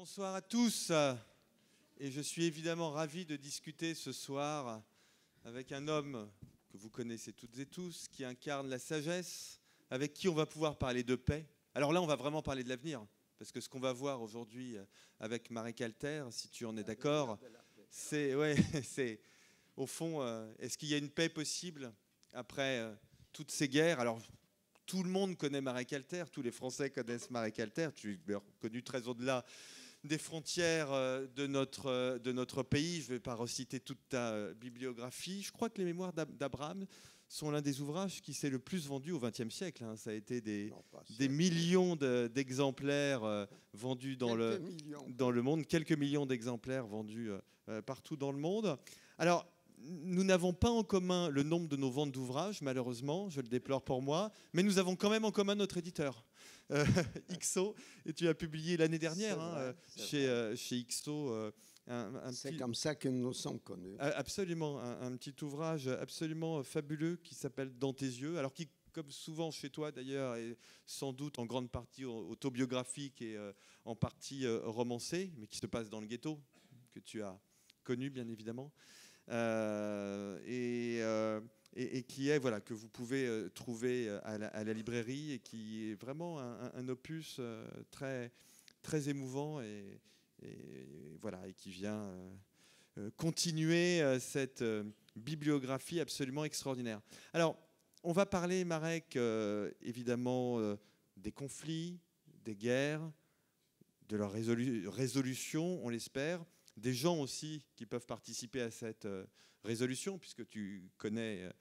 Bonsoir à tous. Et je suis évidemment ravi de discuter ce soir avec un homme que vous connaissez toutes et tous, qui incarne la sagesse, avec qui on va pouvoir parler de paix. Alors là, on va vraiment parler de l'avenir, parce que ce qu'on va voir aujourd'hui avec Marek Alter, si tu en es d'accord, c'est au fond, est-ce qu'il y a une paix possible après toutes ces guerres? Alors, tout le monde connaît Marek Alter, tous les Français connaissent Marek Alter, tu es connu très au-delà des frontières de notre pays. Je ne vais pas reciter toute ta bibliographie. Je crois que les Mémoires d'Abraham sont l'un des ouvrages qui s'est le plus vendu au XXe siècle. Ça a été des millions d'exemplaires vendus dans le monde, quelques millions d'exemplaires vendus partout dans le monde. Alors, nous n'avons pas en commun le nombre de nos ventes d'ouvrages, malheureusement, je le déplore pour moi, mais nous avons quand même en commun notre éditeur, IXO, et tu as publié l'année dernière chez IXO. C'est comme ça que nous sommes connus. Absolument, un petit ouvrage absolument fabuleux qui s'appelle Dans tes yeux, alors qui, comme souvent chez toi d'ailleurs, est sans doute en grande partie autobiographique et en partie romancé, mais qui se passe dans le ghetto, que tu as connu bien évidemment. Et qui est, voilà, que vous pouvez trouver à la librairie, et qui est vraiment un opus très, très émouvant et voilà, et qui vient continuer cette bibliographie absolument extraordinaire. Alors, on va parler, Marek, évidemment des conflits, des guerres, de leur résolution, on l'espère, des gens aussi qui peuvent participer à cette résolution, puisque tu connais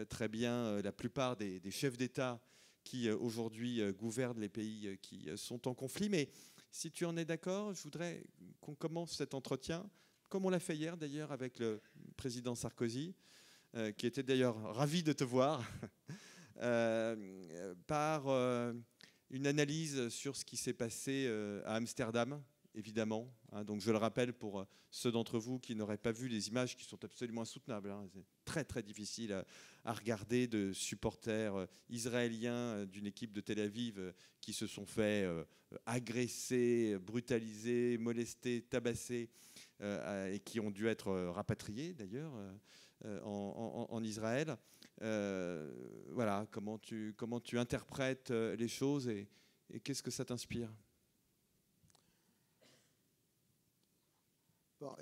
très bien la plupart des chefs d'État qui aujourd'hui gouvernent les pays qui sont en conflit. Mais si tu en es d'accord, je voudrais qu'on commence cet entretien, comme on l'a fait hier d'ailleurs avec le président Sarkozy, qui était d'ailleurs ravi de te voir, par une analyse sur ce qui s'est passé à Amsterdam, évidemment. Donc je le rappelle pour ceux d'entre vous qui n'auraient pas vu les images qui sont absolument insoutenables. C'est très très difficile à regarder, de supporters israéliens d'une équipe de Tel Aviv qui se sont fait agresser, brutaliser, molester, tabasser, et qui ont dû être rapatriés d'ailleurs en Israël. Voilà, comment tu interprètes les choses et qu'est-ce que ça t'inspire? Bon,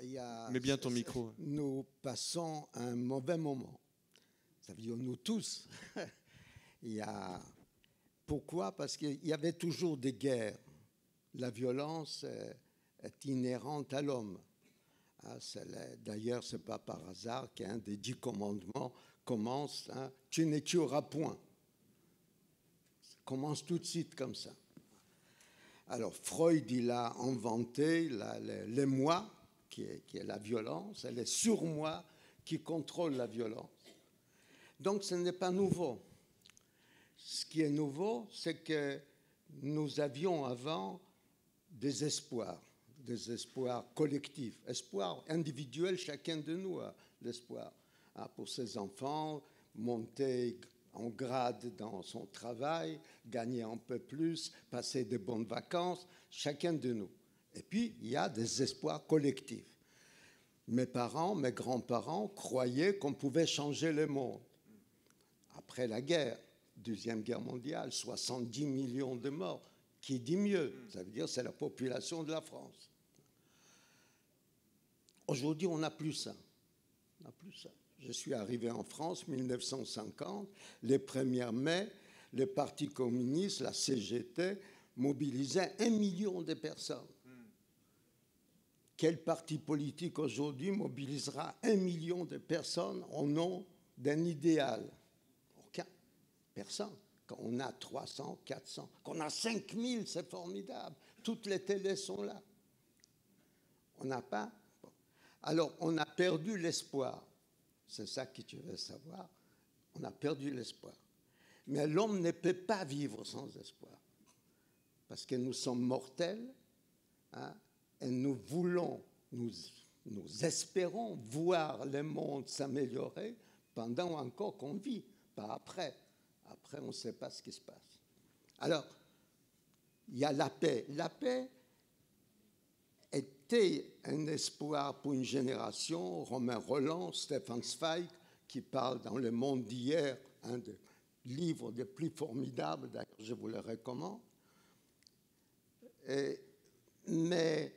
mets bien ton micro. Nous passons un mauvais moment. Ça veut dire nous tous. Pourquoi? Parce qu'il y avait toujours des guerres. La violence est inhérente à l'homme. D'ailleurs, ce n'est pas par hasard qu'un des 10 commandements commence « Tu ne tueras point ». Ça commence tout de suite comme ça. Alors, Freud, il a inventé les moi, qui est la violence, et les surmoi qui contrôlent la violence. Donc, ce n'est pas nouveau. Ce qui est nouveau, c'est que nous avions avant des espoirs collectifs, espoirs individuels, chacun de nous a l'espoir pour ses enfants, monter en grade dans son travail, gagner un peu plus, passer de bonnes vacances, chacun de nous. Et puis, il y a des espoirs collectifs. Mes parents, mes grands-parents croyaient qu'on pouvait changer le monde. Après la guerre, Deuxième Guerre mondiale, 70 millions de morts. Qui dit mieux? Ça veut dire que c'est la population de la France. Aujourd'hui, on n'a plus ça. On n'a plus ça. Je suis arrivé en France en 1950. Les 1er mai, le Parti communiste, la CGT, mobilisait 1 million de personnes. Quel parti politique aujourd'hui mobilisera 1 million de personnes au nom d'un idéal? Aucun. Personne. Quand on a 300, 400, quand on a 5000, c'est formidable. Toutes les télés sont là. On n'a pas. Bon. Alors, on a perdu l'espoir. C'est ça que tu veux savoir. On a perdu l'espoir. Mais l'homme ne peut pas vivre sans espoir. Parce que nous sommes mortels, et nous voulons, nous espérons voir le monde s'améliorer pendant encore qu'on vit, pas après. Après, on ne sait pas ce qui se passe. Alors, il y a la paix. La paix, était un espoir pour une génération. Romain Rolland, Stefan Zweig, qui parle dans Le Monde d'hier, un des livres les plus formidables, d'ailleurs je vous le recommande. Mais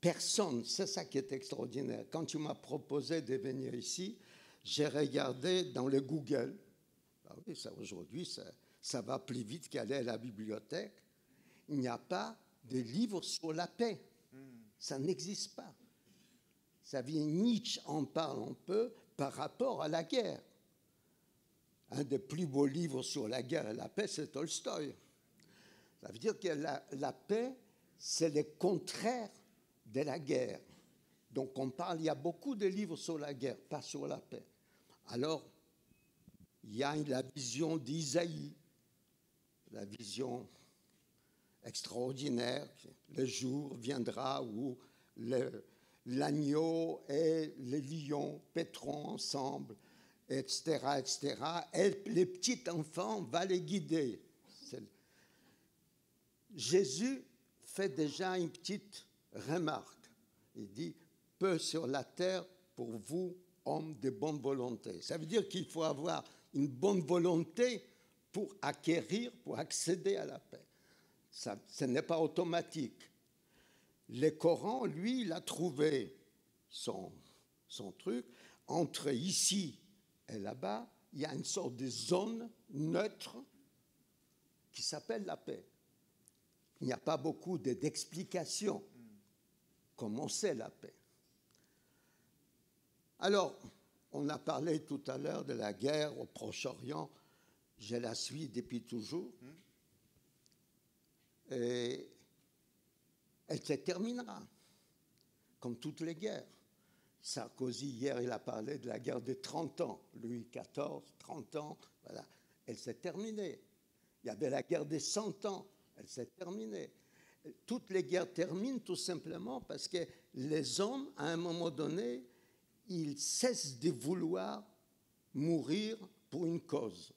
personne, c'est ça qui est extraordinaire. Quand tu m'as proposé de venir ici, j'ai regardé dans le Google. Ah oui, aujourd'hui, ça va plus vite qu'aller à la bibliothèque. Il n'y a pas de livre sur la paix. Ça n'existe pas. Ça vient, Nietzsche en parle un peu par rapport à la guerre. Un des plus beaux livres sur la guerre et la paix, c'est Tolstoï. Ça veut dire que la paix, c'est le contraire de la guerre. Donc on parle, il y a beaucoup de livres sur la guerre, pas sur la paix. Alors, il y a la vision d'Isaïe, la vision extraordinaire, le jour viendra où l'agneau et le lion paîtront ensemble, etc., etc. Et les petits enfants vont les guider. Jésus fait déjà une petite remarque. Il dit, peu sur la terre pour vous, hommes de bonne volonté. Ça veut dire qu'il faut avoir une bonne volonté pour acquérir, pour accéder à la paix. Ça, ce n'est pas automatique. Le Coran, lui, il a trouvé son truc. Entre ici et là-bas, il y a une sorte de zone neutre qui s'appelle la paix. Il n'y a pas beaucoup d'explications. Comment c'est la paix? Alors, on a parlé tout à l'heure de la guerre au Proche-Orient. Je la suis depuis toujours. Et elle se terminera, comme toutes les guerres. Sarkozy, hier, il a parlé de la guerre de 30 ans. Louis XIV, 30 ans, voilà. Elle s'est terminée. Il y avait la guerre des 100 ans. Elle s'est terminée. Toutes les guerres terminent tout simplement parce que les hommes, à un moment donné, ils cessent de vouloir mourir pour une cause.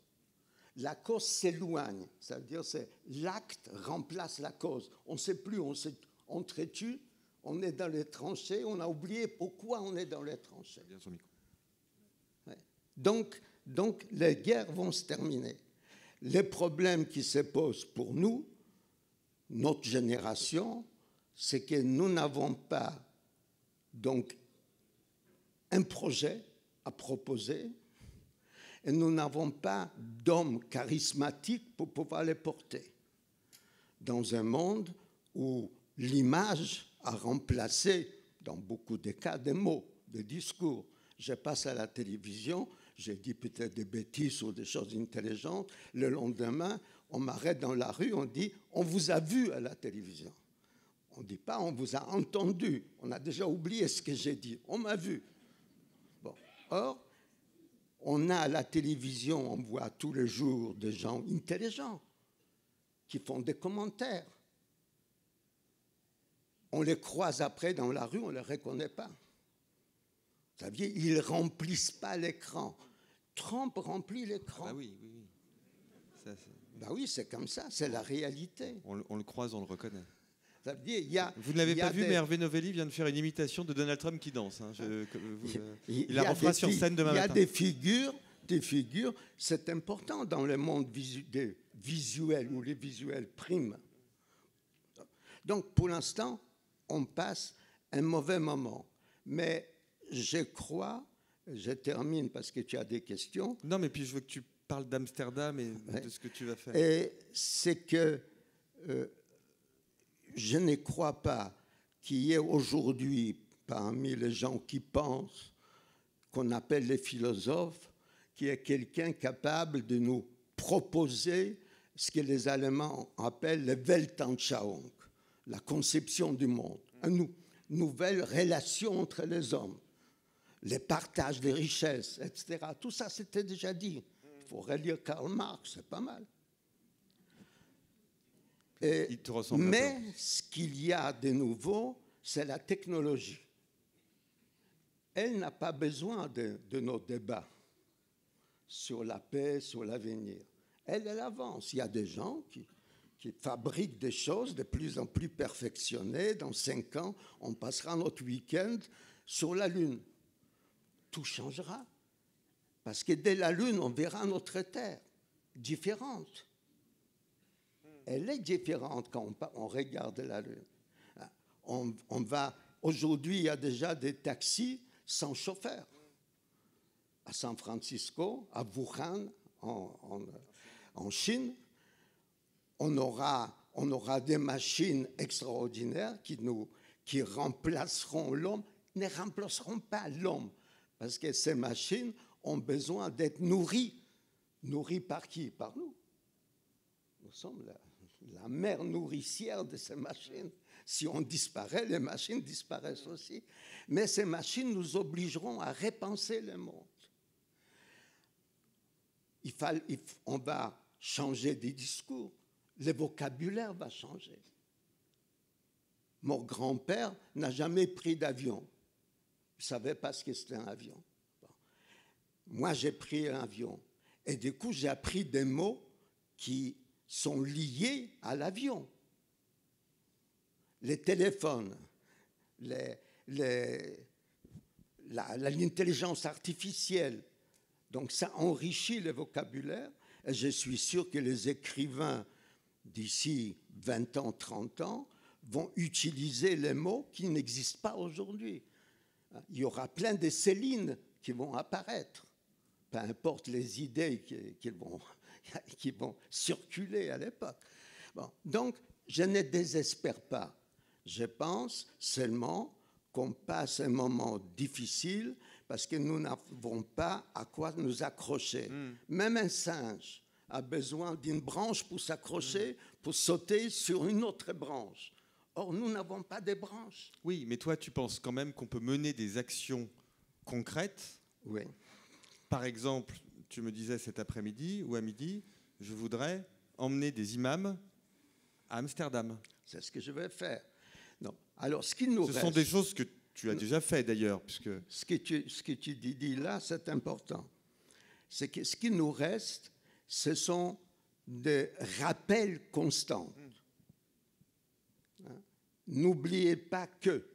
La cause s'éloigne, ça veut dire que l'acte remplace la cause. On ne sait plus, on s'entretue, on est dans les tranchées, on a oublié pourquoi on est dans les tranchées. Bien son micro. Ouais. Donc, les guerres vont se terminer. Les problèmes qui se posent pour nous, notre génération, c'est que nous n'avons pas donc un projet à proposer et nous n'avons pas d'hommes charismatiques pour pouvoir les porter. Dans un monde où l'image a remplacé, dans beaucoup de cas, des mots, des discours. Je passe à la télévision, je dis peut-être des bêtises ou des choses intelligentes. Le lendemain, on m'arrête dans la rue, on dit « on vous a vu à la télévision ». On ne dit pas « on vous a entendu ». On a déjà oublié ce que j'ai dit. On m'a vu. Bon. Or, on a à la télévision, on voit tous les jours des gens intelligents qui font des commentaires. On les croise après dans la rue, on ne les reconnaît pas. Vous saviez, ils ne remplissent pas l'écran. Trump remplit l'écran. Ah oui, oui, oui. Ça, oui, c'est comme ça, c'est la réalité. On le croise, on le reconnaît. Ça veut dire, vous ne l'avez pas vu, mais Hervé Novelli vient de faire une imitation de Donald Trump qui danse. Hein. Il la refera sur scène demain matin. Il y a des figures, c'est important dans le monde visuel où les visuels priment. Donc, pour l'instant, on passe un mauvais moment. Mais je crois, je termine parce que tu as des questions. Non, mais puis je veux que tu parles d'Amsterdam et de ce que tu vas faire. Et c'est que je ne crois pas qu'il y ait aujourd'hui, parmi les gens qui pensent, qu'on appelle les philosophes, qu'il y ait quelqu'un capable de nous proposer ce que les Allemands appellent le Weltanschauung, la conception du monde, une nouvelle relation entre les hommes, le partage des richesses, etc. Tout ça, c'était déjà dit. Il faut relire Karl Marx, c'est pas mal. Mais ce qu'il y a de nouveau, c'est la technologie. Elle n'a pas besoin de nos débats sur la paix, sur l'avenir. Elle avance. Il y a des gens qui fabrique des choses de plus en plus perfectionnées. Dans 5 ans, on passera notre week-end sur la Lune. Tout changera. Parce que dès la Lune, on verra notre Terre différente. Elle est différente quand on regarde la Lune. Aujourd'hui, il y a déjà des taxis sans chauffeur. À San Francisco, à Wuhan, en Chine, on aura des machines extraordinaires qui remplaceront l'homme, ne remplaceront pas l'homme, parce que ces machines ont besoin d'être nourries. Nourries par qui? Par nous. Nous sommes la mère nourricière de ces machines. Si on disparaît, les machines disparaissent aussi. Mais ces machines nous obligeront à repenser le monde. On va changer des discours. Le vocabulaire va changer. Mon grand-père n'a jamais pris d'avion. Il ne savait pas ce que c'était un avion. Bon. Moi, j'ai pris un avion. Et du coup, j'ai appris des mots qui sont liés à l'avion. Les téléphones, l'intelligence artificielle. Donc ça enrichit le vocabulaire. Et je suis sûr que les écrivains d'ici 20 ans, 30 ans vont utiliser les mots qui n'existent pas aujourd'hui. Il y aura plein de Céline qui vont apparaître. Peu importe les idées qui vont circuler à l'époque. Bon, donc, je ne désespère pas. Je pense seulement qu'on passe un moment difficile parce que nous n'avons pas à quoi nous accrocher. Même un singe a besoin d'une branche pour s'accrocher, pour sauter sur une autre branche. Or, nous n'avons pas de branches. Oui, mais toi, tu penses quand même qu'on peut mener des actions concrètes. Oui. Par exemple, tu me disais cet après-midi ou à midi, je voudrais emmener des imams à Amsterdam. C'est ce que je vais faire. Non. Alors, ce qui nous reste... Ce sont des choses que tu as déjà fait d'ailleurs. Puisque... Ce que tu dis là, c'est important. C'est que ce qui nous reste, ce sont des rappels constants. Hein? N'oubliez pas que.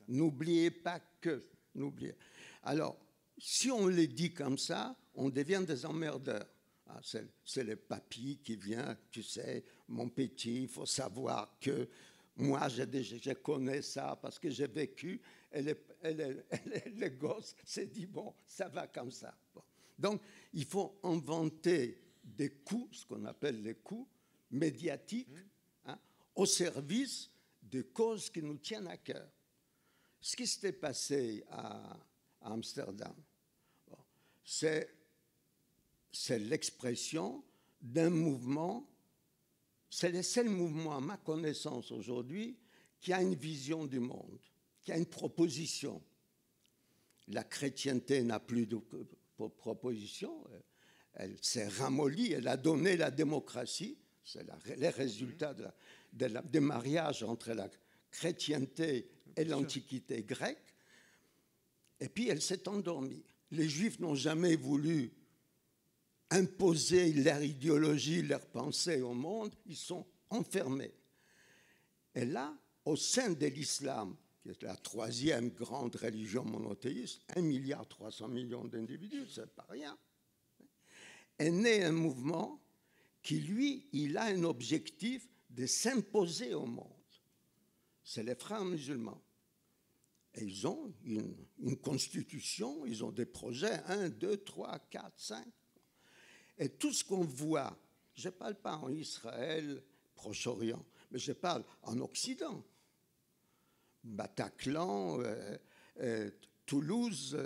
N'oubliez pas que. N'oubliez. Alors, si on les dit comme ça, on devient des emmerdeurs. Ah, c'est le papy qui vient, tu sais, mon petit, il faut savoir que moi, je connais ça parce que j'ai vécu. Et le gosse s'est dit, bon, ça va comme ça. Bon. Donc, il faut inventer des coups, ce qu'on appelle les coups médiatiques, hein, au service de causes qui nous tiennent à cœur. Ce qui s'était passé à Amsterdam, bon, c'est l'expression d'un mouvement. C'est le seul mouvement, à ma connaissance aujourd'hui, qui a une vision du monde, qui a une proposition. La chrétienté n'a plus de proposition. Elle s'est ramollie, elle a donné la démocratie. C'est les résultats des mariages entre la chrétienté et l'Antiquité grecque. Et puis elle s'est endormie. Les Juifs n'ont jamais voulu imposer leur idéologie, leur pensée au monde, ils sont enfermés. Et là, au sein de l'islam, qui est la 3e grande religion monothéiste, 1,3 milliard d'individus, c'est pas rien, est né un mouvement qui, lui, il a un objectif de s'imposer au monde. C'est les frères musulmans. Et ils ont une constitution, ils ont des projets, 1, 2, 3, 4, 5. Et tout ce qu'on voit, je ne parle pas en Israël, Proche-Orient, mais je parle en Occident. Bataclan, Toulouse,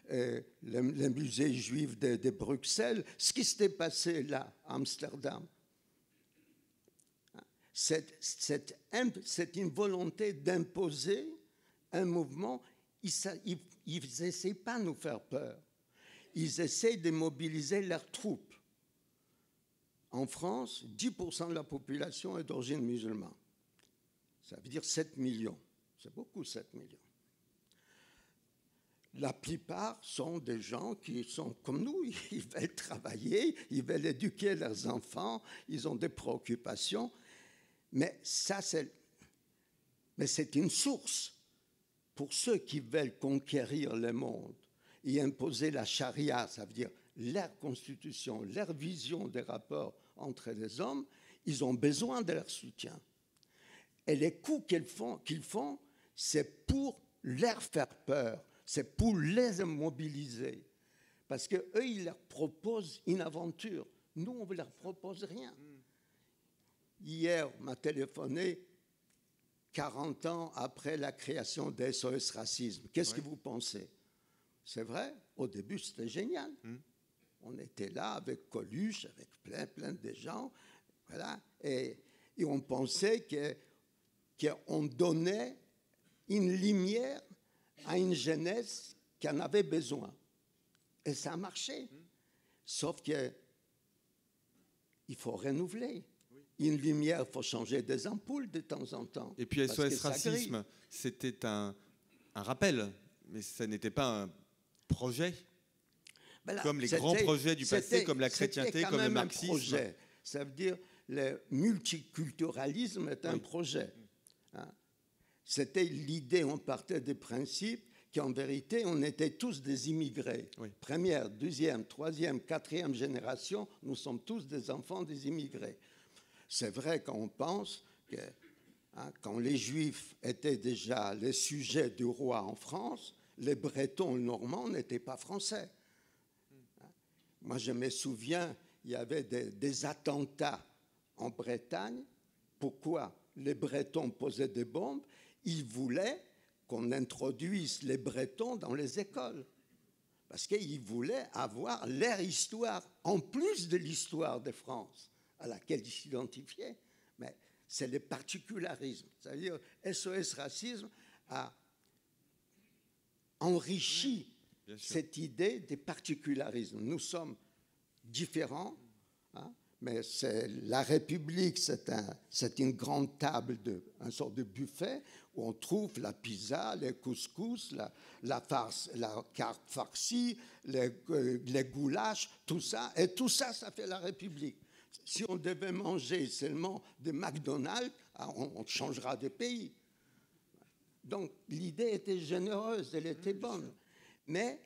le musée juif de Bruxelles, ce qui s'était passé là, à Amsterdam. C'est une volonté d'imposer un mouvement. Ils n'essaient pas de nous faire peur. Ils essaient de mobiliser leurs troupes. En France, 10% de la population est d'origine musulmane. Ça veut dire 7 millions. C'est beaucoup, 7 millions. La plupart sont des gens qui sont comme nous. Ils veulent travailler, ils veulent éduquer leurs enfants, ils ont des préoccupations. Mais ça, c'est une source pour ceux qui veulent conquérir le monde et imposer la charia, ça veut dire leur constitution, leur vision des rapports entre les hommes. Ils ont besoin de leur soutien. Et les coups qu'ils font, c'est pour leur faire peur, c'est pour les immobiliser. Parce qu'eux, ils leur proposent une aventure. Nous, on ne leur propose rien. Hier, on m'a téléphoné 40 ans après la création des SOS Racisme. Qu'est-ce que vous pensez? C'est vrai, au début, c'était génial. On était là avec Coluche, avec plein de gens. Voilà, et on pensait qu'on donnait une lumière à une jeunesse qui en avait besoin. Et ça a marché. Sauf qu'il faut renouveler. Une lumière, il faut changer des ampoules de temps en temps. Et puis SOS Racisme, c'était un rappel, mais ça n'était pas un projet. Là, comme les grands projets du passé, comme la chrétienté, comme le marxisme. Projet. Ça veut dire le multiculturalisme est un projet. Hein? C'était l'idée, on partait des principes qu'en vérité, on était tous des immigrés. Première, deuxième, troisième, quatrième génération, nous sommes tous des enfants des immigrés. C'est vrai quand on pense que quand les Juifs étaient déjà les sujets du roi en France, les Bretons normands n'étaient pas français. Moi, je me souviens, il y avait des attentats en Bretagne. Pourquoi? Les Bretons posaient des bombes. Ils voulaient qu'on introduise les Bretons dans les écoles. Parce qu'ils voulaient avoir leur histoire, en plus de l'histoire de France, à laquelle ils s'identifiaient. Mais c'est le particularisme. C'est-à-dire, SOS Racisme a enrichi cette idée des particularismes. Nous sommes différents, hein, mais la République, c'est une grande table, une sorte de buffet où on trouve la pizza, les couscous, la carte farcie, les goulash, tout ça. Et tout ça, ça fait la République. Si on devait manger seulement des McDonald's, on changera de pays. Donc, l'idée était généreuse, elle était bonne. Mais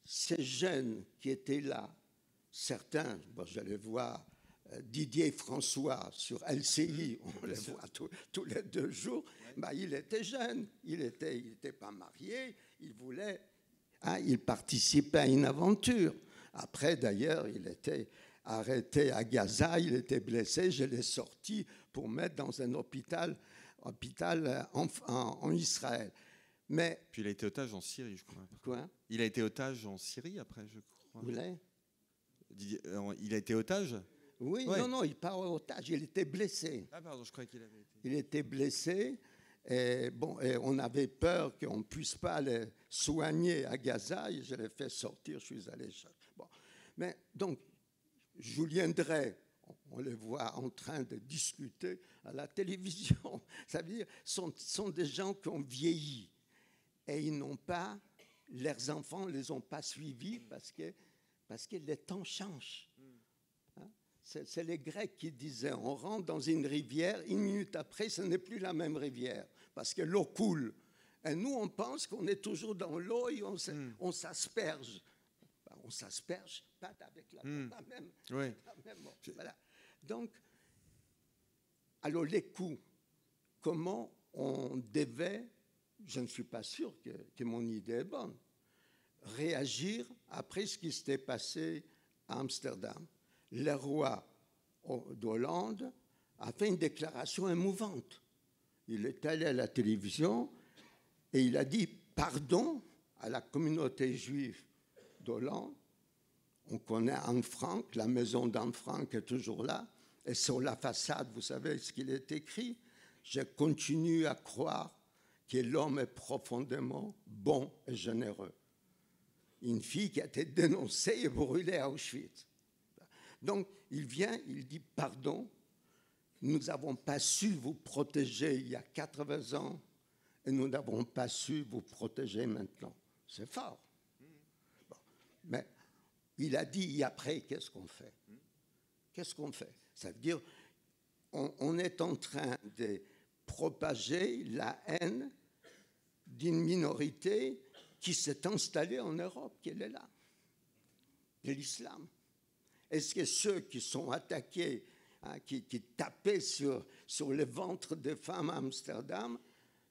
ces jeunes qui étaient là, certains, je les vois, Didier François sur LCI, on les voit tous les 2 jours, il était jeune, il n'était pas marié, il participait à une aventure. Après, d'ailleurs, il était arrêté à Gaza, il était blessé, je l'ai sorti pour mettre dans un hôpital en Israël. Mais, puis il a été otage en Syrie, je crois. Quoi? Il a été otage en Syrie après, je crois. Vous l'avez? Il a été otage? Oui, ouais. Non, il part otage, il était blessé. Ah pardon, je croyais qu'il avait été... Il était blessé, et on avait peur qu'on ne puisse pas le soigner à Gaza, et je l'ai fait sortir, je suis allé chercher. Bon. Mais donc, Julien Drey, on les voit en train de discuter à la télévision. Ça veut dire sont des gens qui ont vieilli et ils n'ont pas, leurs enfants ne les ont pas suivis parce que les temps changent. Hein? C'est les Grecs qui disaient on rentre dans une rivière, 1 minute après, ce n'est plus la même rivière parce que l'eau coule. Et nous, on pense qu'on est toujours dans l'eau et on s'asperge. On s'asperge pas avec la même. Voilà. Donc, alors les coups, comment on devait, je ne suis pas sûr que mon idée est bonne, réagir après ce qui s'était passé à Amsterdam. Le roi d'Hollande a fait une déclaration émouvante. Il est allé à la télévision et il a dit pardon à la communauté juive d'Hollande. On connaît Anne Frank, la maison d'Anne Frank est toujours là. Et sur la façade, vous savez ce qu'il est écrit? Je continue à croire que l'homme est profondément bon et généreux. Une fille qui a été dénoncée et brûlée à Auschwitz. Donc, il vient, il dit pardon, nous n'avons pas su vous protéger il y a 80 ans et nous n'avons pas su vous protéger maintenant. C'est fort. Bon. Mais il a dit, et après, qu'est-ce qu'on fait? Qu'est-ce qu'on fait? Ça veut dire, on est en train de propager la haine d'une minorité qui s'est installée en Europe, qui est là, de l'islam. Est-ce que ceux qui sont attaqués, hein, qui tapaient sur le ventre des femmes à Amsterdam,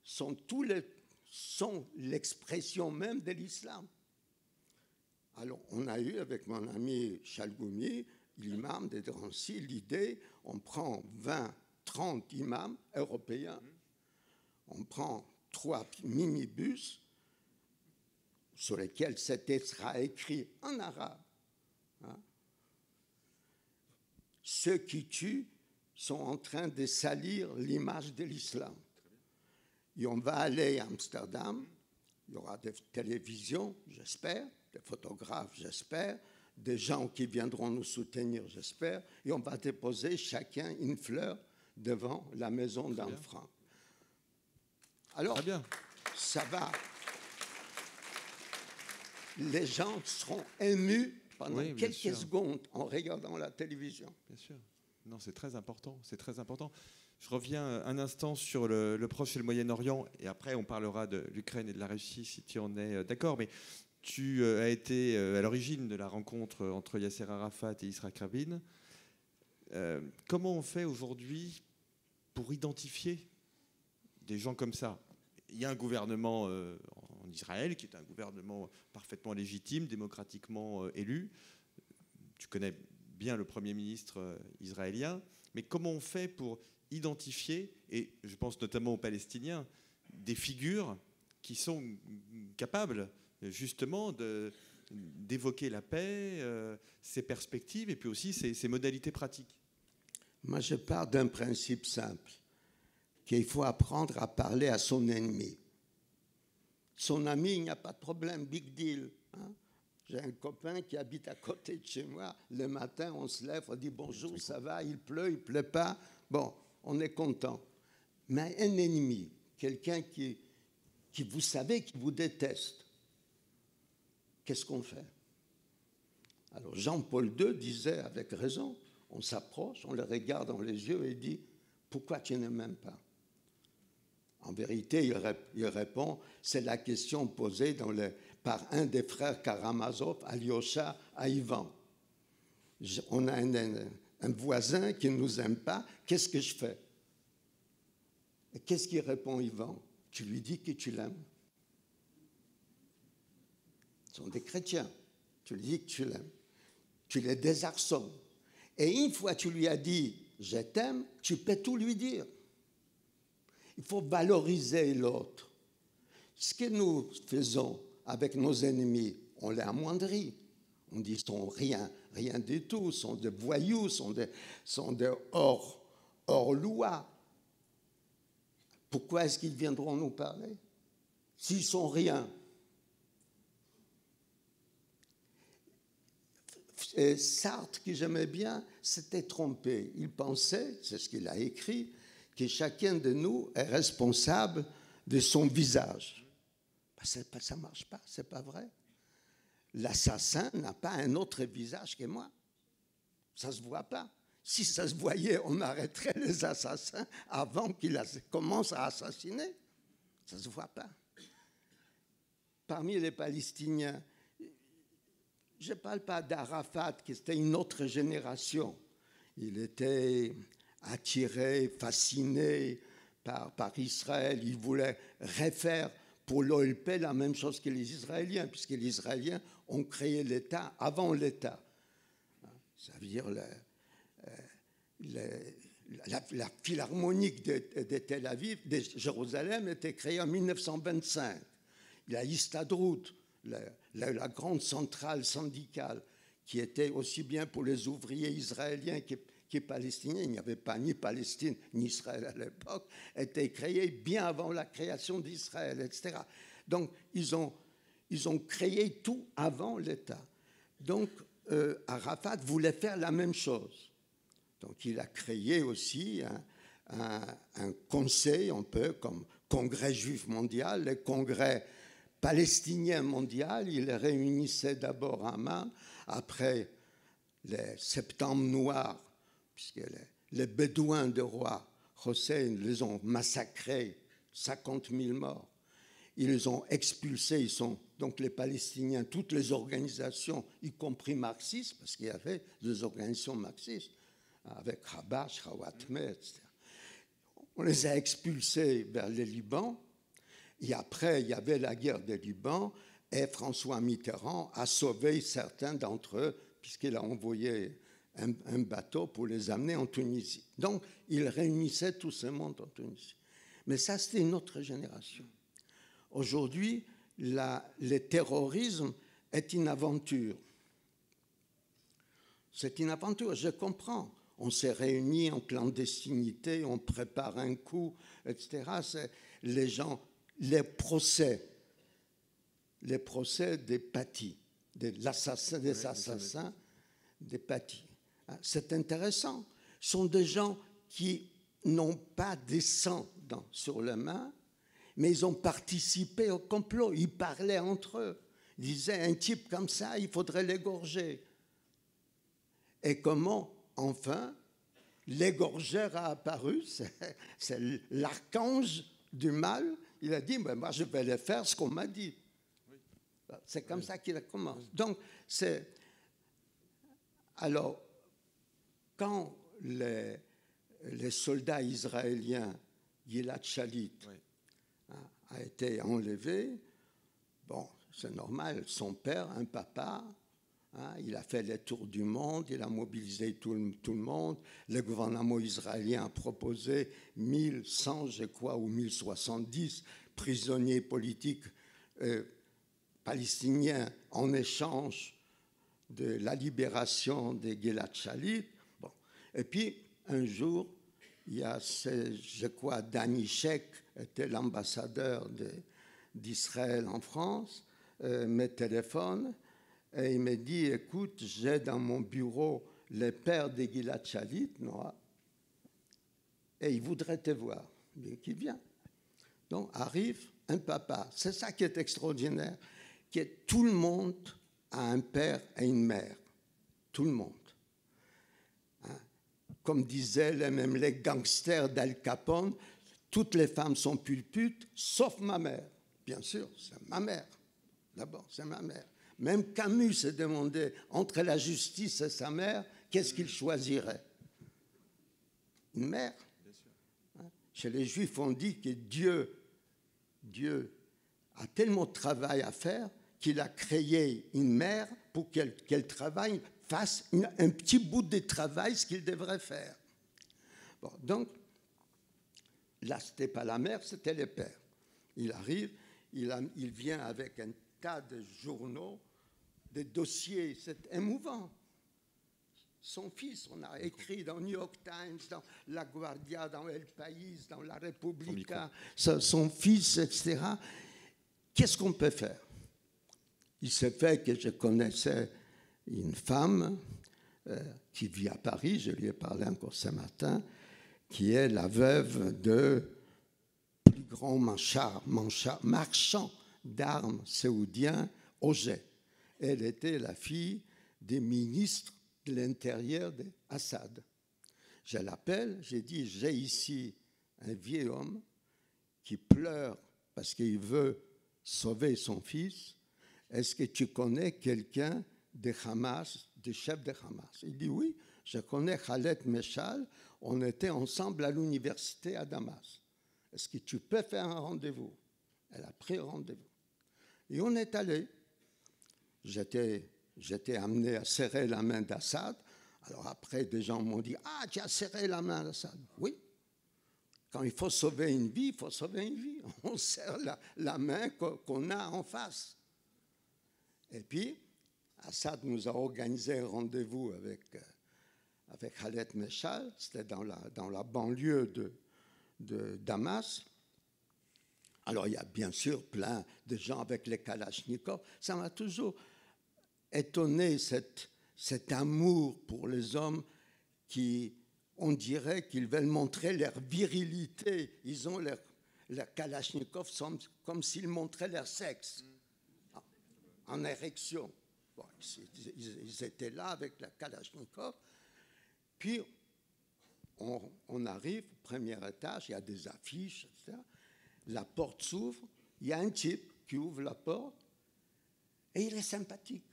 sont l'expression même de l'islam? Alors, on a eu avec mon ami Chalgoumi, l'imam de Drancy, l'idée, on prend 20, 30 imams européens, on prend 3 minibus sur lesquels c'était sera écrit en arabe. Hein. Ceux qui tuent sont en train de salir l'image de l'islam. Et on va aller à Amsterdam, il y aura des télévisions, j'espère, des photographes, j'espère, des gens qui viendront nous soutenir, j'espère, et on va déposer chacun une fleur devant la maison d'Anne Frank. Alors, ça va. Les gens seront émus pendant quelques secondes en regardant la télévision. Bien sûr. Non, c'est très important. C'est très important. Je reviens un instant sur le Proche et le Moyen-Orient, et après on parlera de l'Ukraine et de la Russie, si tu en es d'accord. Mais tu as été à l'origine de la rencontre entre Yasser Arafat et Yitzhak Rabin. Comment on fait aujourd'hui pour identifier des gens comme ça? Il y a un gouvernement en Israël qui est un gouvernement parfaitement légitime, démocratiquement élu. Tu connais bien le Premier ministre israélien. Mais comment on fait pour identifier, et je pense notamment aux Palestiniens, des figures qui sont capables justement d'évoquer la paix, ses perspectives et puis aussi ses modalités pratiques? Moi, je pars d'un principe simple, qu'il faut apprendre à parler à son ennemi. Son ami, il n'y a pas de problème, big deal. Hein? J'ai un copain qui habite à côté de chez moi. Le matin, on se lève, on dit bonjour, ça va, il pleut pas. Bon, on est content. Mais un ennemi, quelqu'un qui vous savez, qui vous déteste, qu'est-ce qu'on fait? Alors Jean-Paul II disait avec raison, on s'approche, on le regarde dans les yeux et dit « Pourquoi tu ne m'aimes pas ?» En vérité, il répond, c'est la question posée par un des frères Karamazov, Alyosha, à Ivan. On a un voisin qui ne nous aime pas, qu'est-ce que je fais? Et qu'est-ce qu'il répond Ivan? Tu lui dis que tu l'aimes. Ce sont des chrétiens. Tu lui dis que tu l'aimes. Tu les désarçonnes. Et une fois que tu lui as dit « je t'aime », tu peux tout lui dire. Il faut valoriser l'autre. Ce que nous faisons avec nos ennemis, on les amoindrit. On dit qu'ils sont rien du tout, sont des voyous, sont des hors loi. Pourquoi est-ce qu'ils viendront nous parler s'ils sont rien? Et Sartre, que j'aimais bien, s'était trompé. Il pensait, c'est ce qu'il a écrit, que chacun de nous est responsable de son visage. Ça ne marche pas, ce n'est pas vrai. L'assassin n'a pas un autre visage que moi. Ça ne se voit pas. Si ça se voyait, on arrêterait les assassins avant qu'ils commencent à assassiner. Ça ne se voit pas. Parmi les Palestiniens, je ne parle pas d'Arafat, qui était une autre génération. Il était attiré, fasciné par Israël. Il voulait refaire pour l'OLP la même chose que les Israéliens, puisque les Israéliens ont créé l'État avant l'État. Ça veut dire la philharmonique de Tel Aviv, de Jérusalem, était créée en 1925. La Histadrut, la grande centrale syndicale, qui était aussi bien pour les ouvriers israéliens que palestiniens, il n'y avait pas ni Palestine ni Israël à l'époque, était créée bien avant la création d'Israël, etc. Donc, ils ont créé tout avant l'État. Donc, Arafat voulait faire la même chose. Donc, il a créé aussi un conseil, un peu comme Congrès juif mondial, le Congrès palestinien mondial. Il les réunissait d'abord à Amman, après les septembre noirs, puisque les Bédouins de roi Hossein les ont massacrés, 50 000 morts. Ils les ont expulsés, ils sont donc les Palestiniens, toutes les organisations, y compris marxistes, parce qu'il y avait des organisations marxistes, avec Habash, Rawatme, etc. On les a expulsés vers le Liban, et après, il y avait la guerre du Liban, et François Mitterrand a sauvé certains d'entre eux, puisqu'il a envoyé un bateau pour les amener en Tunisie. Donc, il réunissait tout ce monde en Tunisie. Mais ça, c'était une autre génération. Aujourd'hui, le terrorisme est une aventure. C'est une aventure, je comprends. On s'est réunis en clandestinité, on prépare un coup, etc. C'est les gens, les procès des patis, des assassins des patis. C'est intéressant. Ce sont des gens qui n'ont pas de sang sur les mains, mais ils ont participé au complot. Ils parlaient entre eux. Ils disaient, un type comme ça, il faudrait l'égorger. Et comment, enfin, l'égorgeur a apparu? C'est l'archange du mal. Il a dit, moi, je vais le faire ce qu'on m'a dit. C'est comme ça qu'il commence. Donc, c'est... Alors, quand les soldats israéliens, Gilad Shalit, a été enlevé, bon, c'est normal, son père, un papa, il a fait les tours du monde, il a mobilisé tout le monde, le gouvernement israélien a proposé 1100, je crois, ou 1070 prisonniers politiques palestiniens en échange de la libération de Gilad Shalit. Bon. Et puis, un jour, il y a, je crois, Danny Sheikh était l'ambassadeur d'Israël en France, me téléphone et il me dit, écoute, j'ai dans mon bureau le père de Gilad Shalit, Noah, et il voudrait te voir. Qui vient. Donc, arrive un papa. C'est ça qui est extraordinaire, que tout le monde a un père et une mère. Tout le monde. Comme disaient même les gangsters d'Al Capone, toutes les femmes sont putes, sauf ma mère. Bien sûr, c'est ma mère. D'abord, c'est ma mère. Même Camus se demandait, entre la justice et sa mère, qu'est-ce qu'il choisirait? Une mère. Chez les Juifs, on dit que Dieu a tellement de travail à faire qu'il a créé une mère pour qu'elle travaille, fasse un petit bout de travail, ce qu'il devrait faire. Bon, donc, là, ce n'était pas la mère, c'était le père. Il arrive, il vient avec un tas de journaux, de dossiers, c'est émouvant. Son fils, on a écrit dans New York Times, dans La Guardia, dans El País, dans La Repubblica, son fils, etc. Qu'est-ce qu'on peut faire? Il s'est fait que je connaissais une femme qui vit à Paris, je lui ai parlé encore ce matin, qui est la veuve de plus grand marchand d'armes saoudien, Auger. Elle était la fille des ministres de l'intérieur d'Assad. Je l'appelle, j'ai dit, j'ai ici un vieil homme qui pleure parce qu'il veut sauver son fils. Est-ce que tu connais quelqu'un de Hamas, du chef de Hamas? Il dit oui, je connais Khaled Meshal, on était ensemble à l'université à Damas. Est-ce que tu peux faire un rendez-vous? Elle a pris rendez-vous. Et on est allé. J'étais amené à serrer la main d'Assad. Alors après, des gens m'ont dit, ah, tu as serré la main d'Assad. Oui. Quand il faut sauver une vie, il faut sauver une vie. On serre la main qu'on a en face. Et puis, Assad nous a organisé un rendez-vous avec Khaled Meshal. C'était dans la banlieue de Damas. Alors, il y a bien sûr plein de gens avec les kalachnikovs. Ça m'a toujours étonné, cet amour pour les hommes qui, on dirait qu'ils veulent montrer leur virilité. Ils ont leur kalachnikov comme s'ils montraient leur sexe, en érection. Bon, ils étaient là avec la kalachnikov. Puis, on arrive, premier étage, il y a des affiches, etc. La porte s'ouvre, il y a un type qui ouvre la porte et il est sympathique.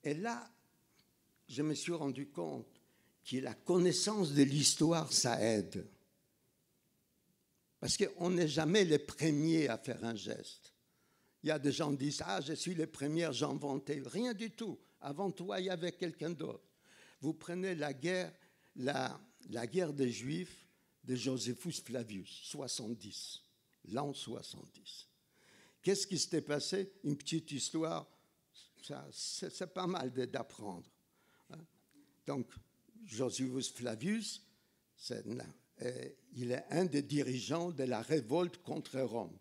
Et là, je me suis rendu compte que la connaissance de l'histoire, ça aide. Parce qu'on n'est jamais les premiers à faire un geste. Il y a des gens qui disent « Ah, je suis les premiers, j'ai inventé. » Rien du tout. Avant toi, il y avait quelqu'un d'autre. Vous prenez la guerre des Juifs de Josephus Flavius, 70, l'an 70. Qu'est-ce qui s'était passé? Une petite histoire, c'est pas mal d'apprendre. Donc, Josephus Flavius, il est un des dirigeants de la révolte contre Rome.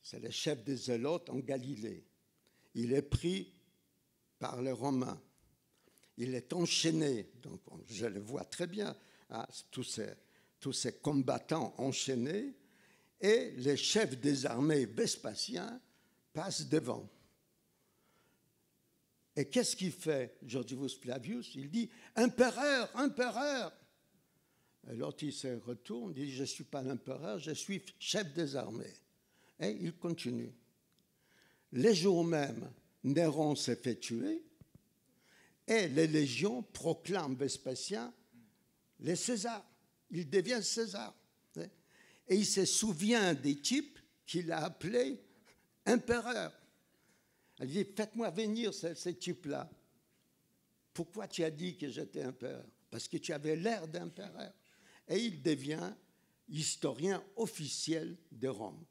C'est le chef des Zélotes en Galilée. Il est pris par les Romains. Il est enchaîné, donc je le vois très bien, tous ces combattants enchaînés, et le chef des armées Vespasien passe devant. Et qu'est-ce qu'il fait, Josephus Flavius? Il dit « Empereur, empereur !» Et l'autre, il se retourne, il dit « Je ne suis pas l'empereur, je suis chef des armées. » Et il continue. Les jours même, Néron s'est fait tuer, et les légions proclament Vespasien les Césars. Il devient César. Et il se souvient des types qu'il a appelés empereurs. Il dit, faites-moi venir ces types-là. Pourquoi tu as dit que j'étais empereur? Parce que tu avais l'air d'empereur. Et il devient historien officiel de Rome.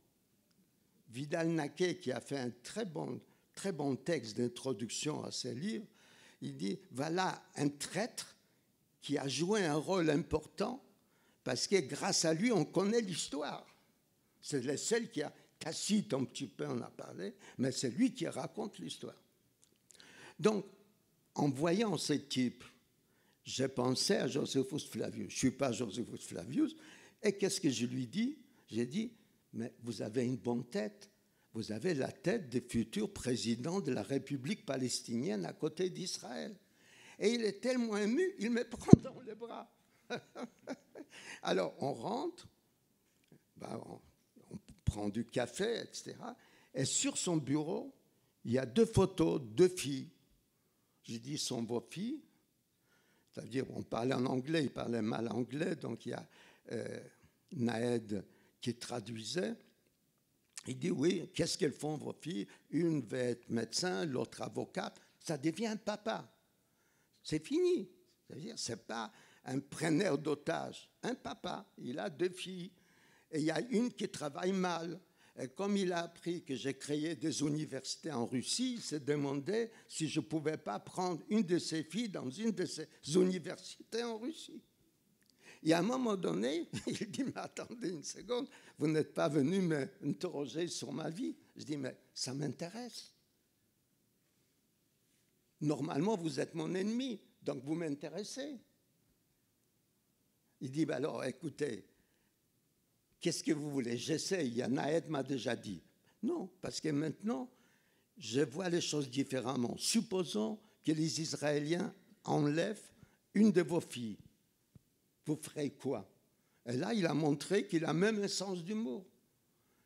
Vidal-Naquet, qui a fait un très bon texte d'introduction à ce livre, il dit, voilà un traître qui a joué un rôle important parce que grâce à lui, on connaît l'histoire. C'est le seul qui a... Tacite, un petit peu, on a parlé, mais c'est lui qui raconte l'histoire. Donc, en voyant ce type, j'ai pensé à Josephus Flavius. Je ne suis pas Josephus Flavius. Et qu'est-ce que je lui dis? J'ai dit, mais vous avez une bonne tête. Vous avez la tête du futur président de la République palestinienne à côté d'Israël. Et il est tellement ému, il me prend dans les bras. Alors, on rentre, on prend du café, etc. Et sur son bureau, il y a 2 photos, 2 filles. J'ai dit, sont vos filles? C'est-à-dire, on parlait en anglais, il parlait mal anglais, donc il y a Naed qui traduisait. Il dit, oui, qu'est-ce qu'elles font, vos filles? Une va être médecin, l'autre avocate. Ça devient un papa. C'est fini. C'est-à-dire, ce n'est pas un preneur d'otages. Un papa, il a 2 filles. Et il y a une qui travaille mal. Et comme il a appris que j'ai créé des universités en Russie, il s'est demandé si je ne pouvais pas prendre une de ses filles dans une de ces universités en Russie. Et à un moment donné, il dit, mais attendez une seconde, vous n'êtes pas venu m'interroger sur ma vie. Je dis, mais ça m'intéresse. Normalement, vous êtes mon ennemi, donc vous m'intéressez. Il dit, ben alors, écoutez, qu'est-ce que vous voulez? J'essaye, Naed m'a déjà dit. Non, parce que maintenant, je vois les choses différemment. Supposons que les Israéliens enlèvent une de vos filles. Vous ferez quoi? Et là, il a montré qu'il a même un sens d'humour.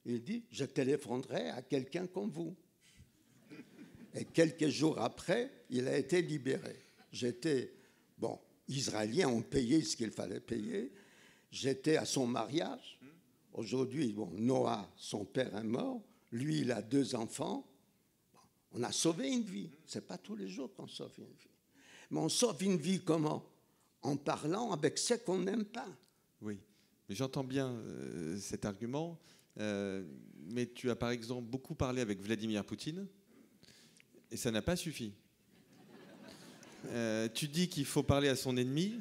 Il dit, je téléphonerai à quelqu'un comme vous. Et quelques jours après, il a été libéré. Israéliens ont payé ce qu'il fallait payer. J'étais à son mariage. Aujourd'hui, Noah, son père est mort. Lui, il a 2 enfants. On a sauvé une vie. Ce n'est pas tous les jours qu'on sauve une vie. Mais on sauve une vie comment? En parlant avec ceux qu'on n'aime pas. Oui, mais j'entends bien cet argument. Mais tu as par exemple beaucoup parlé avec Vladimir Poutine et ça n'a pas suffi. Tu dis qu'il faut parler à son ennemi,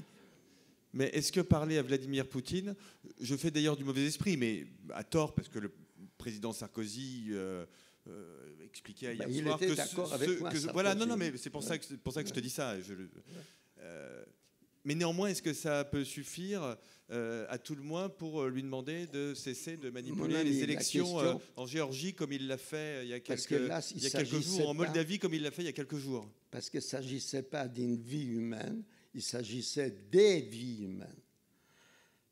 mais est-ce que parler à Vladimir Poutine, je fais d'ailleurs du mauvais esprit, mais à tort, parce que le président Sarkozy expliquait hier soir il était d'accord avec moi. Voilà, non, mais c'est pour ça que je te dis ça. Mais néanmoins, est-ce que ça peut suffire à tout le moins pour lui demander de cesser de manipuler les élections en Géorgie comme il l'a fait il y a quelques jours, en Moldavie comme il l'a fait il y a quelques jours? Parce qu'il ne s'agissait pas d'une vie humaine, il s'agissait des vies humaines.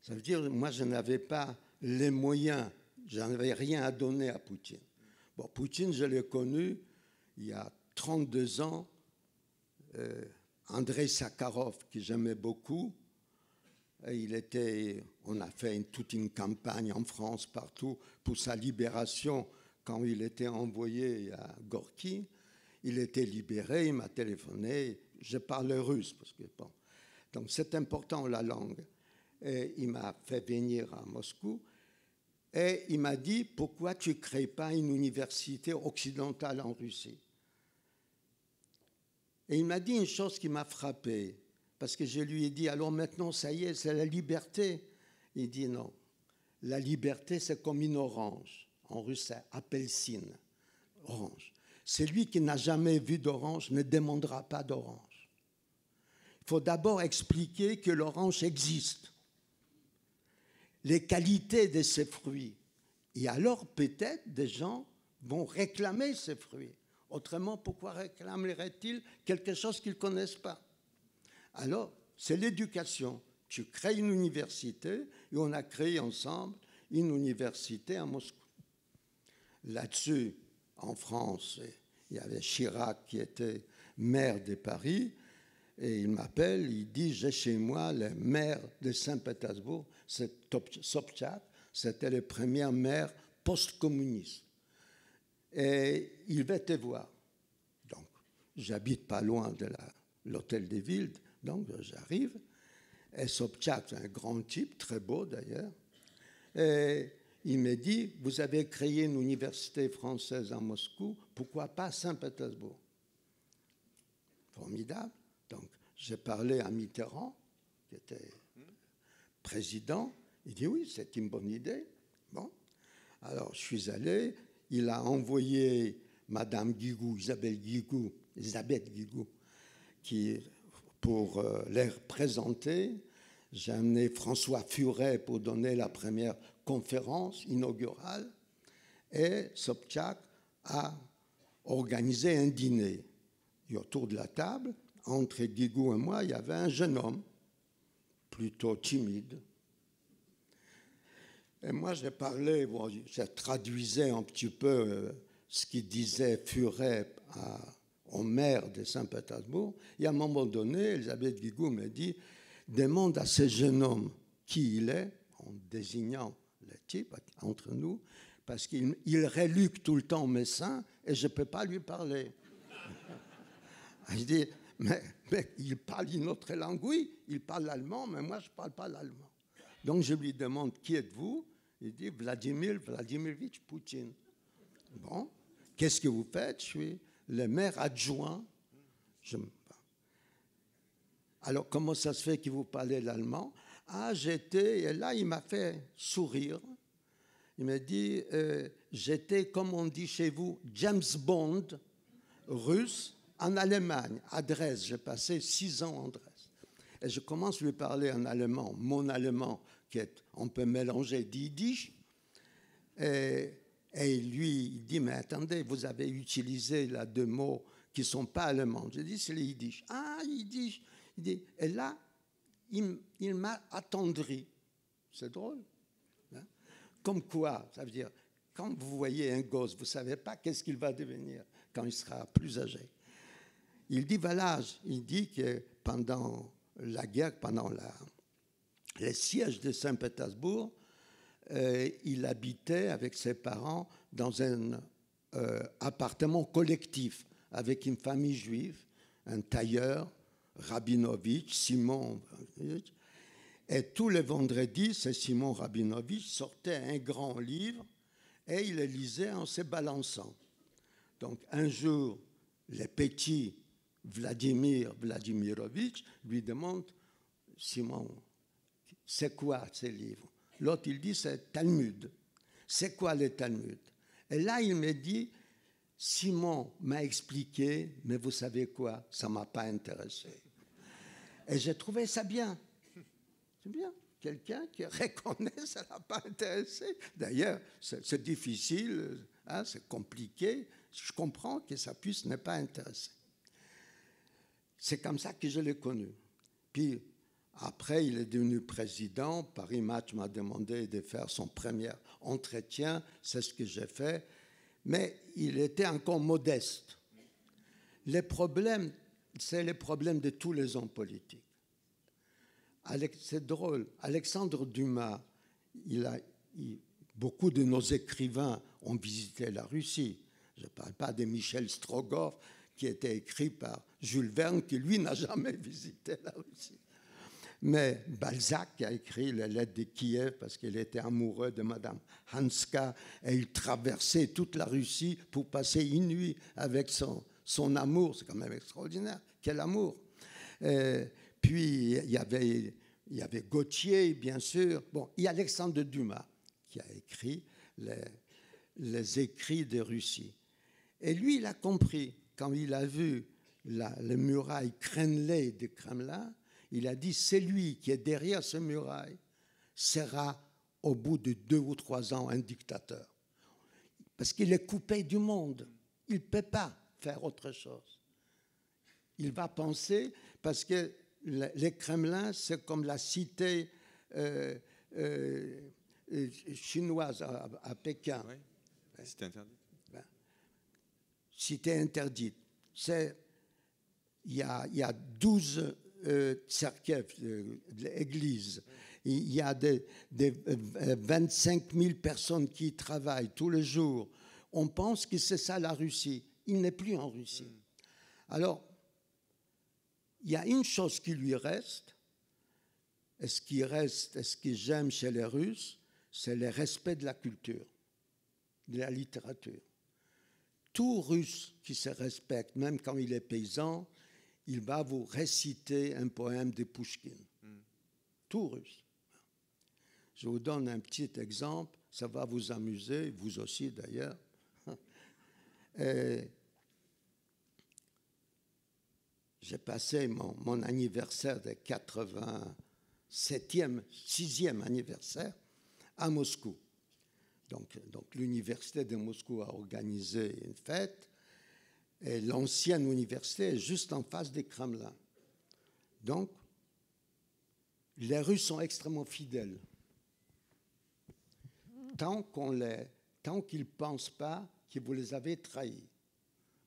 Ça veut dire, moi, je n'avais pas les moyens, je n'avais rien à donner à Poutine. Bon, Poutine, je l'ai connu il y a 32 ans, Andrei Sakharov, que j'aimais beaucoup. On a fait toute une campagne en France, partout, pour sa libération quand il était envoyé à Gorky. Il était libéré, il m'a téléphoné. Je parle russe, parce que bon. Donc c'est important la langue. Et il m'a fait venir à Moscou. Et il m'a dit, pourquoi tu ne crées pas une université occidentale en Russie? Et il m'a dit une chose qui m'a frappé. Parce que je lui ai dit, alors maintenant, ça y est, c'est la liberté. Il dit non. La liberté, c'est comme une orange. En russe, c'est apelsine, orange. Celui qui n'a jamais vu d'orange ne demandera pas d'orange. Il faut d'abord expliquer que l'orange existe, les qualités de ces fruits. Et alors, peut-être, des gens vont réclamer ces fruits. Autrement, pourquoi réclameraient-ils quelque chose qu'ils ne connaissent pas? Alors, c'est l'éducation. Tu crées une université, et on a créé ensemble une université à Moscou. Là-dessus, en France, il y avait Chirac qui était maire de Paris, et il m'appelle, il dit, j'ai chez moi le maire de Saint-Pétersbourg, c'est Sobchak, c'était le premier maire post-communiste. Et il va te voir. Donc, j'habite pas loin de l'hôtel de ville, donc j'arrive. Et Sobchak, c'est un grand type, très beau d'ailleurs. Et il me dit, vous avez créé une université française à Moscou, pourquoi pas à Saint-Pétersbourg? Formidable. Donc, j'ai parlé à Mitterrand, qui était président. Il dit, oui, c'est une bonne idée. Bon. Alors, je suis allé. Il a envoyé Madame Guigou, Elisabeth Guigou, pour les présenter. J'ai amené François Furet pour donner la première conférence inaugurale. Et Sobchak a organisé un dîner. Et autour de la table, entre Guigou et moi, il y avait un jeune homme, plutôt timide. Et moi, je parlais, bon, je traduisais un petit peu ce qu'il disait Furet au maire de Saint-Pétersbourg. Et à un moment donné, Elisabeth Guigou me dit, demande à ce jeune homme qui il est, en désignant le type entre nous, parce qu'il reluque tout le temps mes seins et je ne peux pas lui parler. Je dis, mais il parle une autre langue, oui, il parle l'allemand, mais moi, je ne parle pas l'allemand. Donc, je lui demande, qui êtes-vous? Il dit, Vladimir Vladimirovitch Poutine. Bon, qu'est-ce que vous faites? Je suis le maire adjoint. Alors, comment ça se fait que vous parlez l'allemand? Ah, et là, il m'a fait sourire. Il m'a dit, j'étais, comme on dit chez vous, James Bond russe en Allemagne, à Dresde. J'ai passé 6 ans en Dresde. Et je commence à lui parler en allemand, mon allemand, on peut mélanger d'yiddish. Et lui, il dit, mais attendez, vous avez utilisé là 2 mots qui ne sont pas allemands. Je dis, c'est le yiddish. Ah, yiddish. Il dit, et là, il m'a attendri. C'est drôle. Hein? Comme quoi, ça veut dire, quand vous voyez un gosse, vous ne savez pas qu'est-ce qu'il va devenir quand il sera plus âgé. Il dit, voilà, il dit que pendant la guerre, pendant le siège de Saint-Pétersbourg, il habitait avec ses parents dans un appartement collectif avec une famille juive, un tailleur, Rabinovitch, Simon. Et tous les vendredis, ce Simon Rabinovitch sortait un grand livre et il le lisait en se balançant. Donc un jour, le petit Vladimir Vladimirovitch lui demande, Simon, c'est quoi ces livres? L'autre, il dit, c'est Talmud. C'est quoi le Talmud? Et là, il me dit, Simon m'a expliqué, mais vous savez quoi? Ça ne m'a pas intéressé. Et j'ai trouvé ça bien. C'est bien. Quelqu'un qui reconnaît, ça ne l'a pas intéressé. D'ailleurs, c'est difficile, hein, c'est compliqué. Je comprends que ça puisse ne pas intéresser. C'est comme ça que je l'ai connu. Puis après, il est devenu président. Paris Match m'a demandé de faire son premier entretien. C'est ce que j'ai fait. Mais il était encore modeste. Les problèmes, c'est les problèmes de tous les hommes politiques. C'est drôle. Alexandre Dumas, beaucoup de nos écrivains ont visité la Russie. Je ne parle pas de Michel Strogoff, qui était écrit par Jules Verne, qui lui n'a jamais visité la Russie. Mais Balzac a écrit les lettres de Kiev parce qu'il était amoureux de Madame Hanska et il traversait toute la Russie pour passer une nuit avec son amour. C'est quand même extraordinaire. Quel amour! Puis il y avait Gautier, bien sûr. Bon, il y a Alexandre Dumas qui a écrit les écrits de Russie. Et lui, il a compris, quand il a vu les murailles crénelées du Kremlin, il a dit, c'est lui qui est derrière ces murailles, sera au bout de 2 ou 3 ans un dictateur. Parce qu'il est coupé du monde. Il ne peut pas faire autre chose. Il va penser, parce que les Kremlins, c'est comme la cité chinoise à Pékin. Oui, cité interdite. Cité interdite. Il y a 12 cercueils, églises. Il y a des 25 000 personnes qui y travaillent tous les jours. On pense que c'est ça la Russie. Il n'est plus en Russie. Alors, il y a une chose qui lui reste, et ce que j'aime chez les Russes, c'est le respect de la culture, de la littérature. Tout Russe qui se respecte, même quand il est paysan, il va vous réciter un poème de Pouchkine. Tout Russe. Je vous donne un petit exemple, ça va vous amuser, vous aussi d'ailleurs. J'ai passé mon anniversaire de 87e, 6e anniversaire à Moscou. Donc l'université de Moscou a organisé une fête et l'ancienne université est juste en face des Kremlins. Donc, les Russes sont extrêmement fidèles. Tant qu'ils ne pensent pas que vous les avez trahis.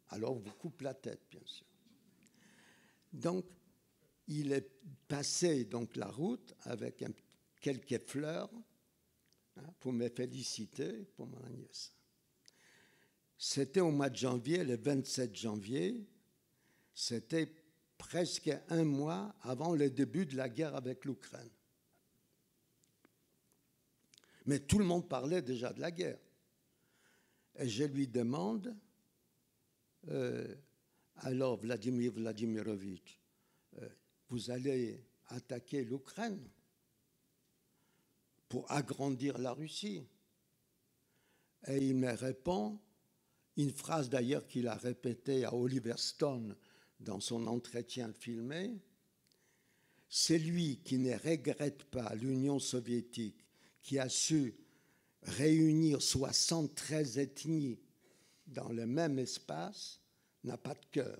Alors, on vous coupe la tête, bien sûr. Donc, il est passé donc, la route avec quelques fleurs pour me féliciter pour mon anniversaire. C'était au mois de janvier, le 27 janvier. C'était presque 1 mois avant le début de la guerre avec l'Ukraine. Mais tout le monde parlait déjà de la guerre. Et je lui demande, alors Vladimir Vladimirovitch, vous allez attaquer l'Ukraine pour agrandir la Russie. Et il me répond, une phrase d'ailleurs qu'il a répétée à Oliver Stone dans son entretien filmé, c'est lui qui ne regrette pas l'Union soviétique qui a su réunir 73 ethnies dans le même espace, n'a pas de cœur.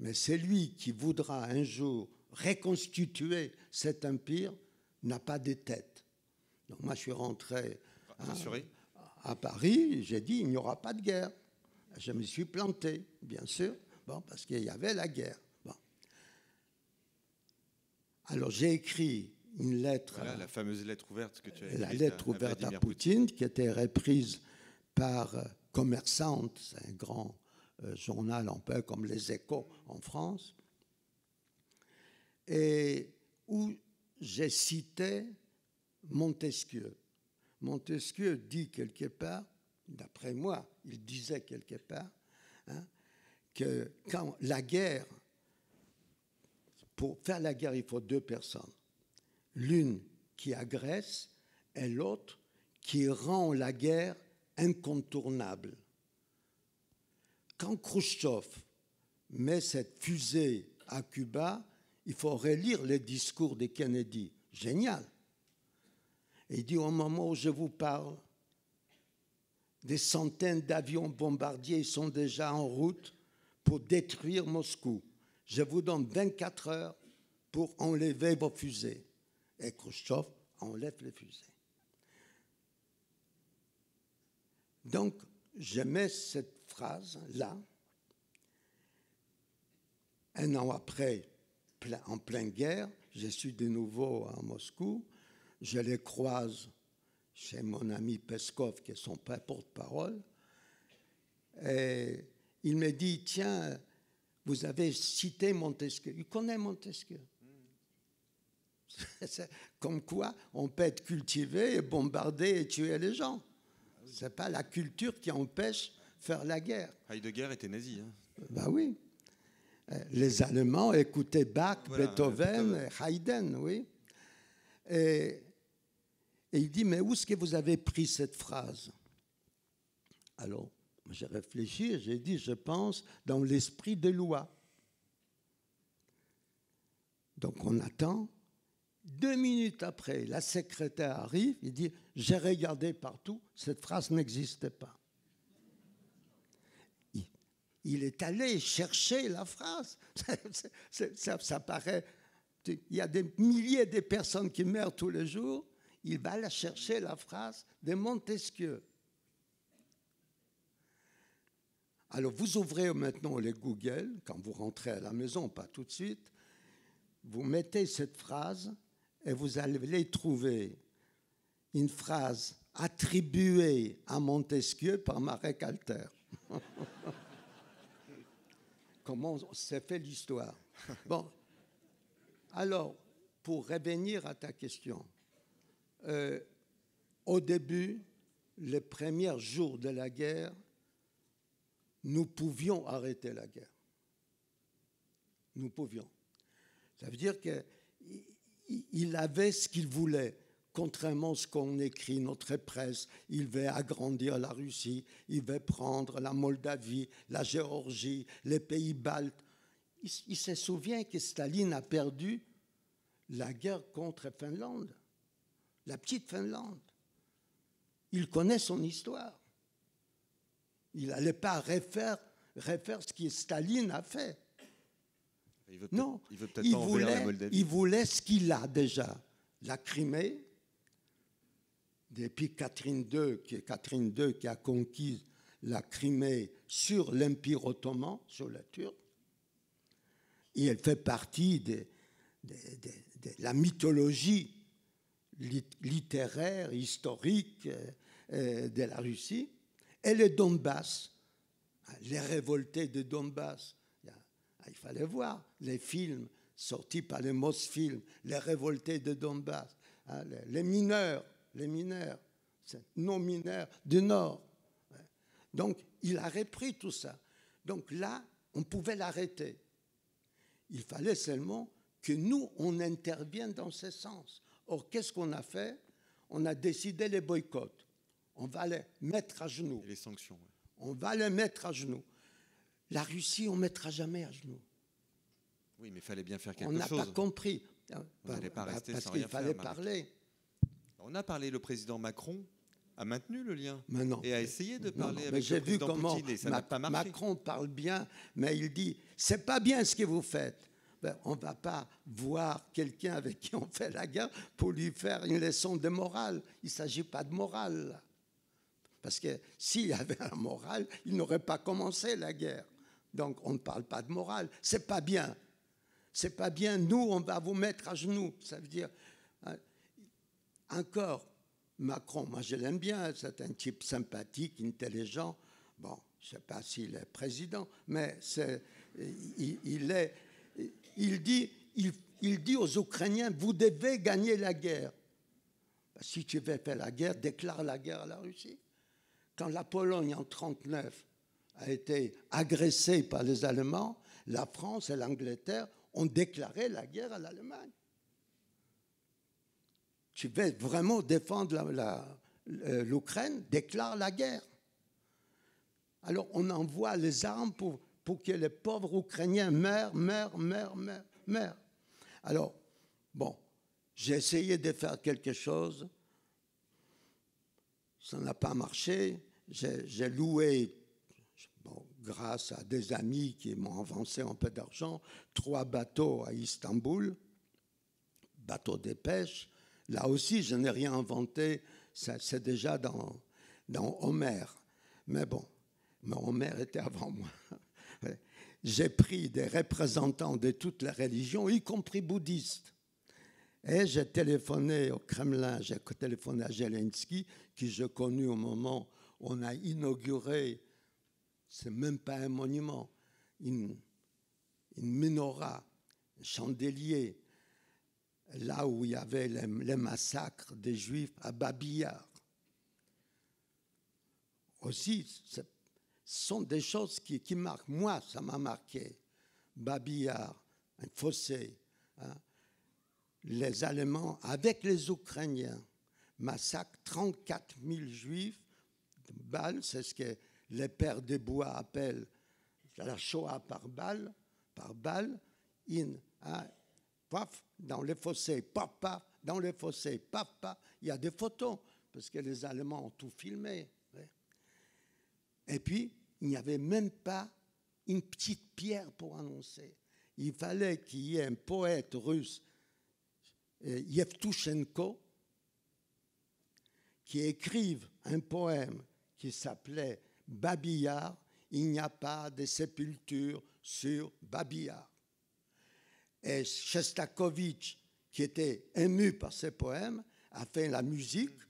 Mais c'est lui qui voudra un jour reconstituer cet empire, n'a pas de tête. Donc moi je suis rentré à Paris, j'ai dit il n'y aura pas de guerre. Je me suis planté, bien sûr, parce qu'il y avait la guerre. Bon. Alors j'ai écrit une lettre. Voilà, la fameuse lettre ouverte que tu as écrite. La lettre ouverte à Poutine, qui était reprise par Commerçante, c'est un grand journal un peu comme Les Échos en France, et où j'ai cité Montesquieu. Montesquieu dit quelque part, d'après moi, il disait quelque part, que quand la guerre, pour faire la guerre, il faut 2 personnes. L'une qui agresse et l'autre qui rend la guerre incontournable. Quand Khrouchtchev met cette fusée à Cuba, il faut relire les discours de Kennedy. Génial. Et il dit, au moment où je vous parle, des centaines d'avions bombardiers sont déjà en route pour détruire Moscou. Je vous donne 24 heures pour enlever vos fusées. Et Khrouchtchev enlève les fusées. Donc, je mets cette phrase-là. Un an après, en pleine guerre, je suis de nouveau à Moscou. Je les croise chez mon ami Peskov, qui est son porte-parole. Et il me dit, tiens, vous avez cité Montesquieu. Il connaît Montesquieu. C'est comme quoi on peut être cultivé et bombarder et tuer les gens. Ce n'est pas la culture qui empêche de faire la guerre. Heidegger était nazi. Ben oui. Les Allemands écoutaient Bach, voilà, Beethoven, Haydn, oui. Et il dit, mais où est-ce que vous avez pris cette phrase? Alors, j'ai réfléchi, j'ai dit, je pense dans l'esprit des lois. Donc on attend. 2 minutes après, la secrétaire arrive, il dit, j'ai regardé partout, cette phrase n'existait pas. Il est allé chercher la phrase. Ça paraît... Il y a des milliers de personnes qui meurent tous les jours. Il va aller chercher la phrase de Montesquieu. Alors, vous ouvrez maintenant les Google, quand vous rentrez à la maison, pas tout de suite. Vous mettez cette phrase et vous allez trouver une phrase attribuée à Montesquieu par Marek Alter. Comment s'est fait l'histoire. Bon, alors, pour revenir à ta question, au début, les premiers jours de la guerre, nous pouvions arrêter la guerre. Nous pouvions. Ça veut dire qu'il avait ce qu'il voulait. Contrairement à ce qu'on écrit, notre presse, il veut agrandir la Russie, il veut prendre la Moldavie, la Géorgie, les pays baltes. Il se souvient que Staline a perdu la guerre contre la Finlande, la petite Finlande. Il connaît son histoire. Il n'allait pas refaire ce que Staline a fait. Non, il voulait ce qu'il a déjà. La Crimée, depuis Catherine II qui a conquis la Crimée sur l'Empire ottoman, sur la Turque, et elle fait partie de la mythologie littéraire, historique de la Russie, et le Donbass, les révoltés de Donbass. Il fallait voir les films sortis par les Mosfilms, les révoltés de Donbass, les mineurs, non-mineurs du Nord. Donc, il a repris tout ça. Donc là, on pouvait l'arrêter. Il fallait seulement que nous, on intervienne dans ce sens. Or, qu'est-ce qu'on a fait? On a décidé les boycotts. On va les mettre à genoux. Et les sanctions. On va les mettre à genoux. La Russie, on ne mettra jamais à genoux. Oui, mais il fallait bien faire quelque chose. On n'a pas compris. On n'allait pas rester parce sans qu'il rien fallait faire, parler. On a parlé, le président Macron a maintenu le lien et a essayé de parler avec le président Poutine et ça n'a pas marché. Macron parle bien, mais il dit « c'est pas bien ce que vous faites ». On ne va pas voir quelqu'un avec qui on fait la guerre pour lui faire une leçon de morale. Il ne s'agit pas de morale. Parce que s'il y avait la morale, il n'aurait pas commencé la guerre. Donc on ne parle pas de morale. C'est pas bien. C'est pas bien. Nous, on va vous mettre à genoux. Ça veut dire encore Macron. Moi, je l'aime bien. C'est un type sympathique, intelligent. Bon, je ne sais pas s'il est président, mais il dit aux Ukrainiens, vous devez gagner la guerre. Si tu veux faire la guerre, déclare la guerre à la Russie. Quand la Pologne, en 1939, a été agressée par les Allemands, la France et l'Angleterre ont déclaré la guerre à l'Allemagne. Tu veux vraiment défendre l'Ukraine, déclare la guerre. Alors on envoie les armes pour que les pauvres Ukrainiens meurent. Alors, bon, j'ai essayé de faire quelque chose. Ça n'a pas marché. J'ai loué, grâce à des amis qui m'ont avancé un peu d'argent, 3 bateaux à Istanbul. bateaux de pêche. Là aussi, je n'ai rien inventé, c'est déjà dans Homère. Mais bon, Homère était avant moi. J'ai pris des représentants de toutes les religions, y compris bouddhistes. Et j'ai téléphoné au Kremlin, j'ai téléphoné à Zelensky, qui j'ai connu au moment où on a inauguré, c'est même pas un monument, une menorah, un chandelier, là où il y avait les massacres des Juifs à Babi Yar. Aussi, ce sont des choses qui marquent. Moi, ça m'a marqué. Babi Yar, un fossé. Hein. Les Allemands, avec les Ukrainiens, massacrent 34 000 Juifs. Balles, c'est ce que les pères des bois appellent la Shoah par balle, paf, dans les fossés, paf, paf, dans les fossés, paf, paf. Il y a des photos, parce que les Allemands ont tout filmé. Et puis, il n'y avait même pas une petite pierre pour annoncer. Il fallait qu'il y ait un poète russe, Yevtushenko, qui écrive un poème qui s'appelait Babi Yar, il n'y a pas de sépulture sur Babi Yar. Et Shostakovich, qui était ému par ce poème, a fait la musique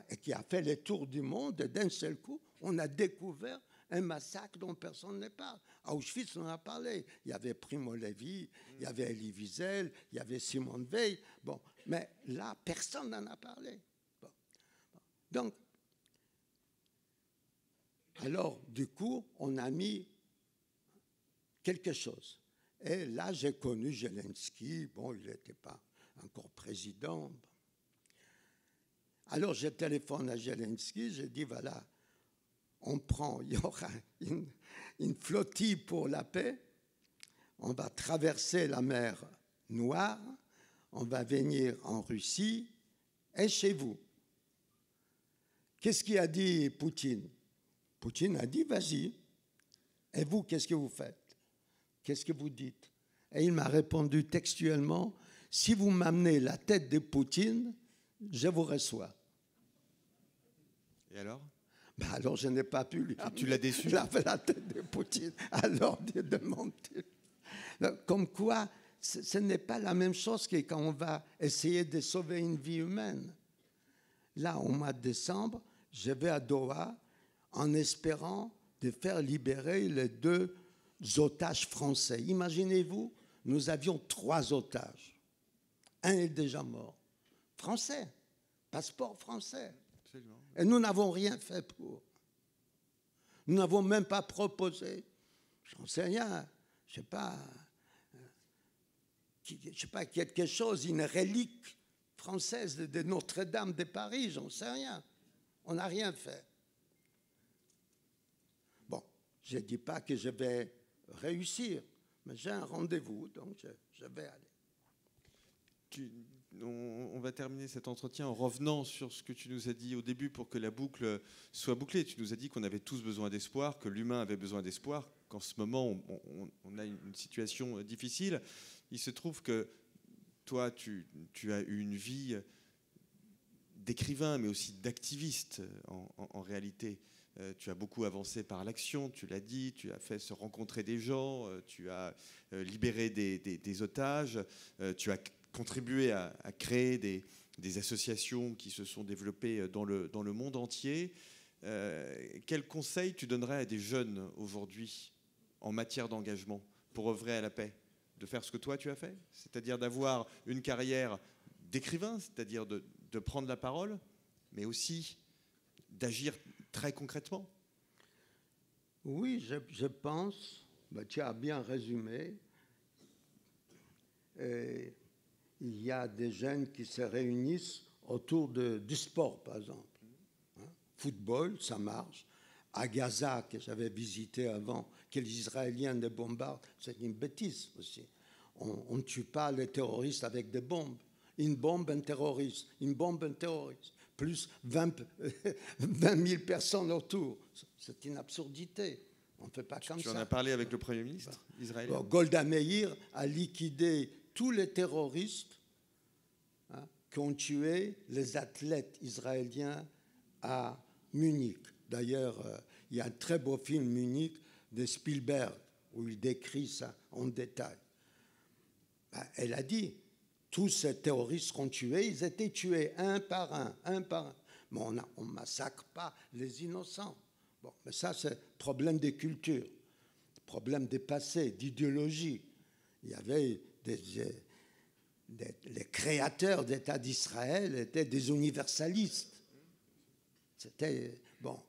et qui a fait les tours du monde. Et d'un seul coup, on a découvert un massacre dont personne ne parle. À Auschwitz, on en a parlé. Il y avait Primo Levi, il y avait Elie Wiesel, il y avait Simone Veil. Bon, mais là, personne n'en a parlé. Bon. Donc, alors, du coup, on a mis quelque chose. Et là, j'ai connu Zelensky. Bon, il n'était pas encore président. Alors, je téléphone à Zelensky. J'ai dit, voilà, il y aura une flottille pour la paix. On va traverser la mer Noire. On va venir en Russie et chez vous. Qu'est-ce qu'a dit Poutine? Poutine a dit, vas-y. Et vous, qu'est-ce que vous faites? Qu'est-ce que vous dites? Et il m'a répondu textuellement, si vous m'amenez la tête de Poutine, je vous reçois. Et alors? Alors, je n'ai pas pu lui amener. Tu l'as déçu? La tête de Poutine. Alors, demande-t-il. Comme quoi, ce n'est pas la même chose que quand on va essayer de sauver une vie humaine. Là, au mois de décembre, je vais à Doha en espérant de faire libérer les 2 otages français. Imaginez-vous, nous avions 3 otages. Un est déjà mort. Français, passeport français. Absolument. Et nous n'avons rien fait pour. Nous n'avons même pas proposé. J'en sais rien. Je ne sais pas, quelque chose, une relique française de Notre-Dame de Paris, j'en sais rien. On n'a rien fait. Bon, je ne dis pas que je vais réussir, mais j'ai un rendez-vous, donc je vais aller. On va terminer cet entretien en revenant sur ce que tu nous as dit au début pour que la boucle soit bouclée. Tu nous as dit qu'on avait tous besoin d'espoir, que l'humain avait besoin d'espoir, qu'en ce moment, on a une situation difficile. Il se trouve que toi, tu as eu une vie d'écrivain, mais aussi d'activiste en réalité. Tu as beaucoup avancé par l'action, tu l'as dit, tu as fait se rencontrer des gens, tu as libéré des otages, tu as contribué à créer des associations qui se sont développées dans le monde entier. Quel conseil tu donnerais à des jeunes aujourd'hui en matière d'engagement pour œuvrer à la paix? De faire ce que toi tu as fait, c'est-à-dire d'avoir une carrière d'écrivain, c'est-à-dire de prendre la parole, mais aussi d'agir très concrètement. Oui, je pense, tu as bien résumé. Et il y a des jeunes qui se réunissent autour du sport, par exemple. Football, ça marche. À Gaza, que j'avais visité avant, que les Israéliens ne bombardent, c'est une bêtise aussi. On ne tue pas les terroristes avec des bombes. Une bombe, un terroriste. Une bombe, un terroriste. Plus 20 000 personnes autour. C'est une absurdité. On ne fait pas comme ça. Tu en as parlé avec le Premier ministre israélien? Golda Meir a liquidé tous les terroristes qui ont tué les athlètes israéliens à Munich. D'ailleurs, il y a un très beau film, Munich, de Spielberg, où il décrit ça en détail. Elle a dit, tous ces terroristes seront tués, ils étaient tués un par un. Mais on ne massacre pas les innocents. Bon, mais ça, c'est problème des cultures, problème des passés, d'idéologie. Il y avait les créateurs d'État d'Israël étaient des universalistes. C'était, bon,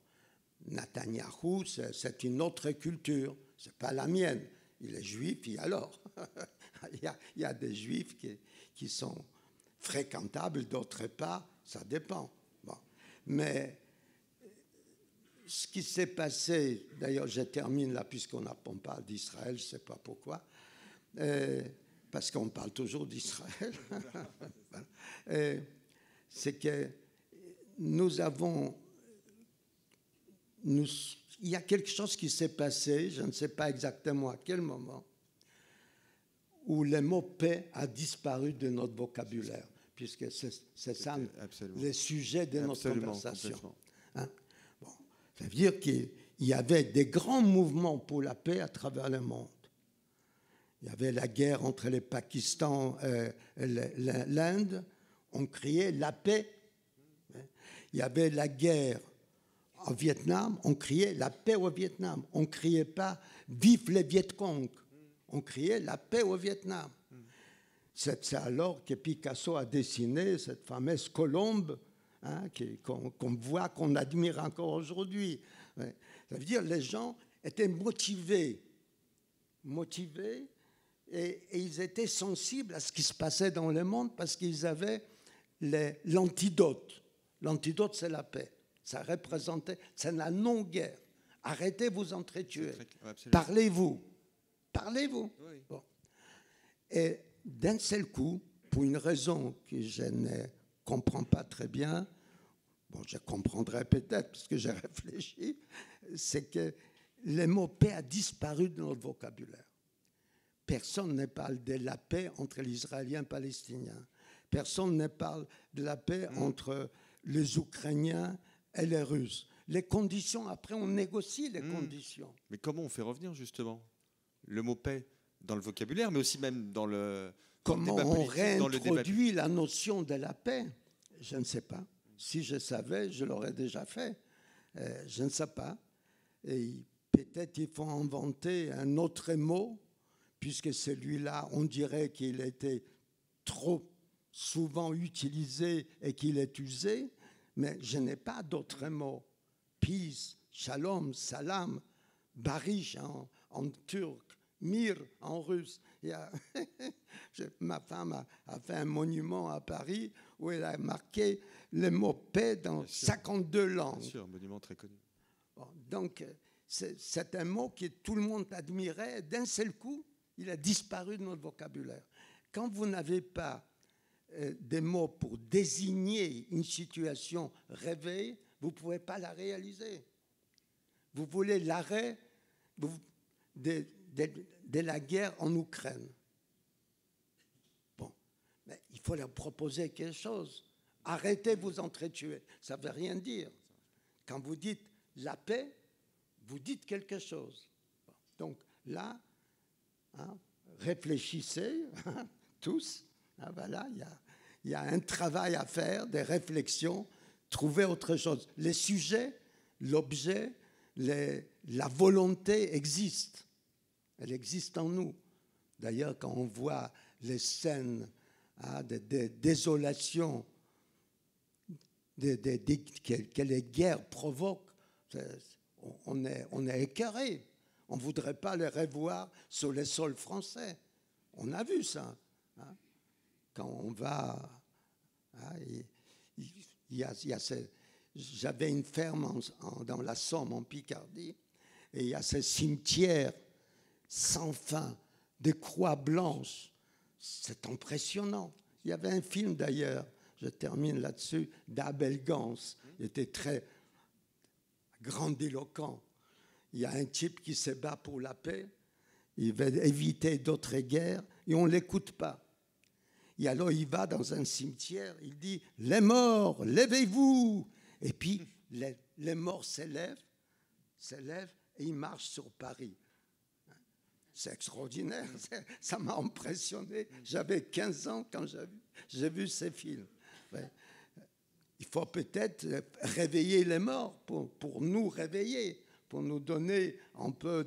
Netanyahou, c'est une autre culture, c'est pas la mienne. Il est juif, et alors il y a des juifs qui sont fréquentables, d'autres pas, ça dépend. Bon. Mais ce qui s'est passé, d'ailleurs je termine là puisqu'on parle d'Israël, je ne sais pas pourquoi, parce qu'on parle toujours d'Israël, c'est que il y a quelque chose qui s'est passé, je ne sais pas exactement à quel moment, où le mot paix a disparu de notre vocabulaire, puisque c'est ça le sujet de notre conversation. Hein? Bon, ça veut dire qu'il y avait des grands mouvements pour la paix à travers le monde. Il y avait la guerre entre le Pakistan et l'Inde, on criait la paix. Il y avait la guerre au Vietnam, on criait la paix au Vietnam. On ne criait pas vive les Viet Cong, on criait la paix au Vietnam. C'est alors que Picasso a dessiné cette fameuse colombe, hein, qu'on voit, qu'on admire encore aujourd'hui. Ça veut dire que les gens étaient motivés et ils étaient sensibles à ce qui se passait dans le monde parce qu'ils avaient l'antidote. L'antidote, c'est la paix. Ça représentait, c'est la non-guerre. Arrêtez vous entretuer. Parlez-vous. Parlez-vous. Oui. Bon. Et d'un seul coup, pour une raison que je ne comprends pas très bien, bon, je comprendrai peut-être parce que j'ai réfléchi, c'est que le mot paix a disparu de notre vocabulaire. Personne ne parle de la paix entre les Israéliens et les Palestiniens. Personne ne parle de la paix entre les Ukrainiens et les Russes. Les conditions, après, on négocie les conditions. Mais comment on fait revenir, justement, le mot paix dans le vocabulaire, mais aussi même dans le comment débat politique, on réintroduit la notion de la paix? Je ne sais pas. Si je savais, je l'aurais déjà fait. Je ne sais pas. Et peut-être il faut inventer un autre mot, puisque celui-là, on dirait qu'il était trop souvent utilisé et qu'il est usé, mais je n'ai pas d'autres mots. Peace, shalom, salam, barish en turc, mir en russe. Ma femme a fait un monument à Paris où elle a marqué le mot paix dans 52 langues. Bien sûr, un monument très connu. Bon, donc, c'est un mot que tout le monde admirait. D'un seul coup, il a disparu de notre vocabulaire. Quand vous n'avez pas des mots pour désigner une situation rêvée, vous ne pouvez pas la réaliser. Vous voulez l'arrêt de la guerre en Ukraine. Bon, mais il faut leur proposer quelque chose. Arrêtez de vous entretuer. Ça ne veut rien dire. Quand vous dites la paix, vous dites quelque chose. Bon, donc là, hein, réfléchissez, hein, tous. Ah, voilà, il y a un travail à faire, des réflexions, trouver autre chose. Les sujets, l'objet, la volonté existe. Elle existe en nous. D'ailleurs, quand on voit les scènes de désolation que les guerres provoquent, on est écœuré. On ne voudrait pas les revoir sur les sols français. On a vu ça. Hein. Quand on va... J'avais une ferme dans la Somme, en Picardie, et il y a ce cimetière sans fin, des croix blanches. C'est impressionnant. Il y avait un film d'ailleurs, je termine là-dessus, d'Abel Gans. Il était très grandiloquent. Il y a un type qui se bat pour la paix, il veut éviter d'autres guerres, et on ne l'écoute pas. Et alors il va dans un cimetière, il dit « Les morts, levez-vous !» Et puis les morts s'élèvent et ils marchent sur Paris. C'est extraordinaire, ça m'a impressionné. J'avais 15 ans quand j'ai vu ces films. Ouais. Il faut peut-être réveiller les morts pour nous réveiller, pour nous donner un peu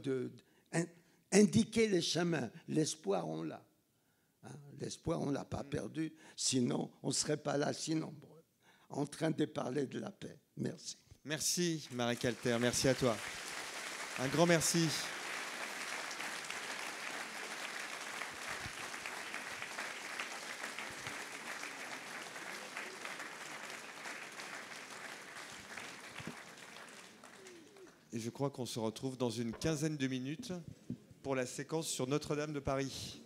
indiquer les chemins. L'espoir, on l'a. Hein? L'espoir, on ne l'a pas perdu. Sinon, on ne serait pas là, si nombreux, en train de parler de la paix. Merci. Merci, Marek Alter. Merci à toi. Un grand merci. Et je crois qu'on se retrouve dans une quinzaine de minutes pour la séquence sur Notre-Dame de Paris.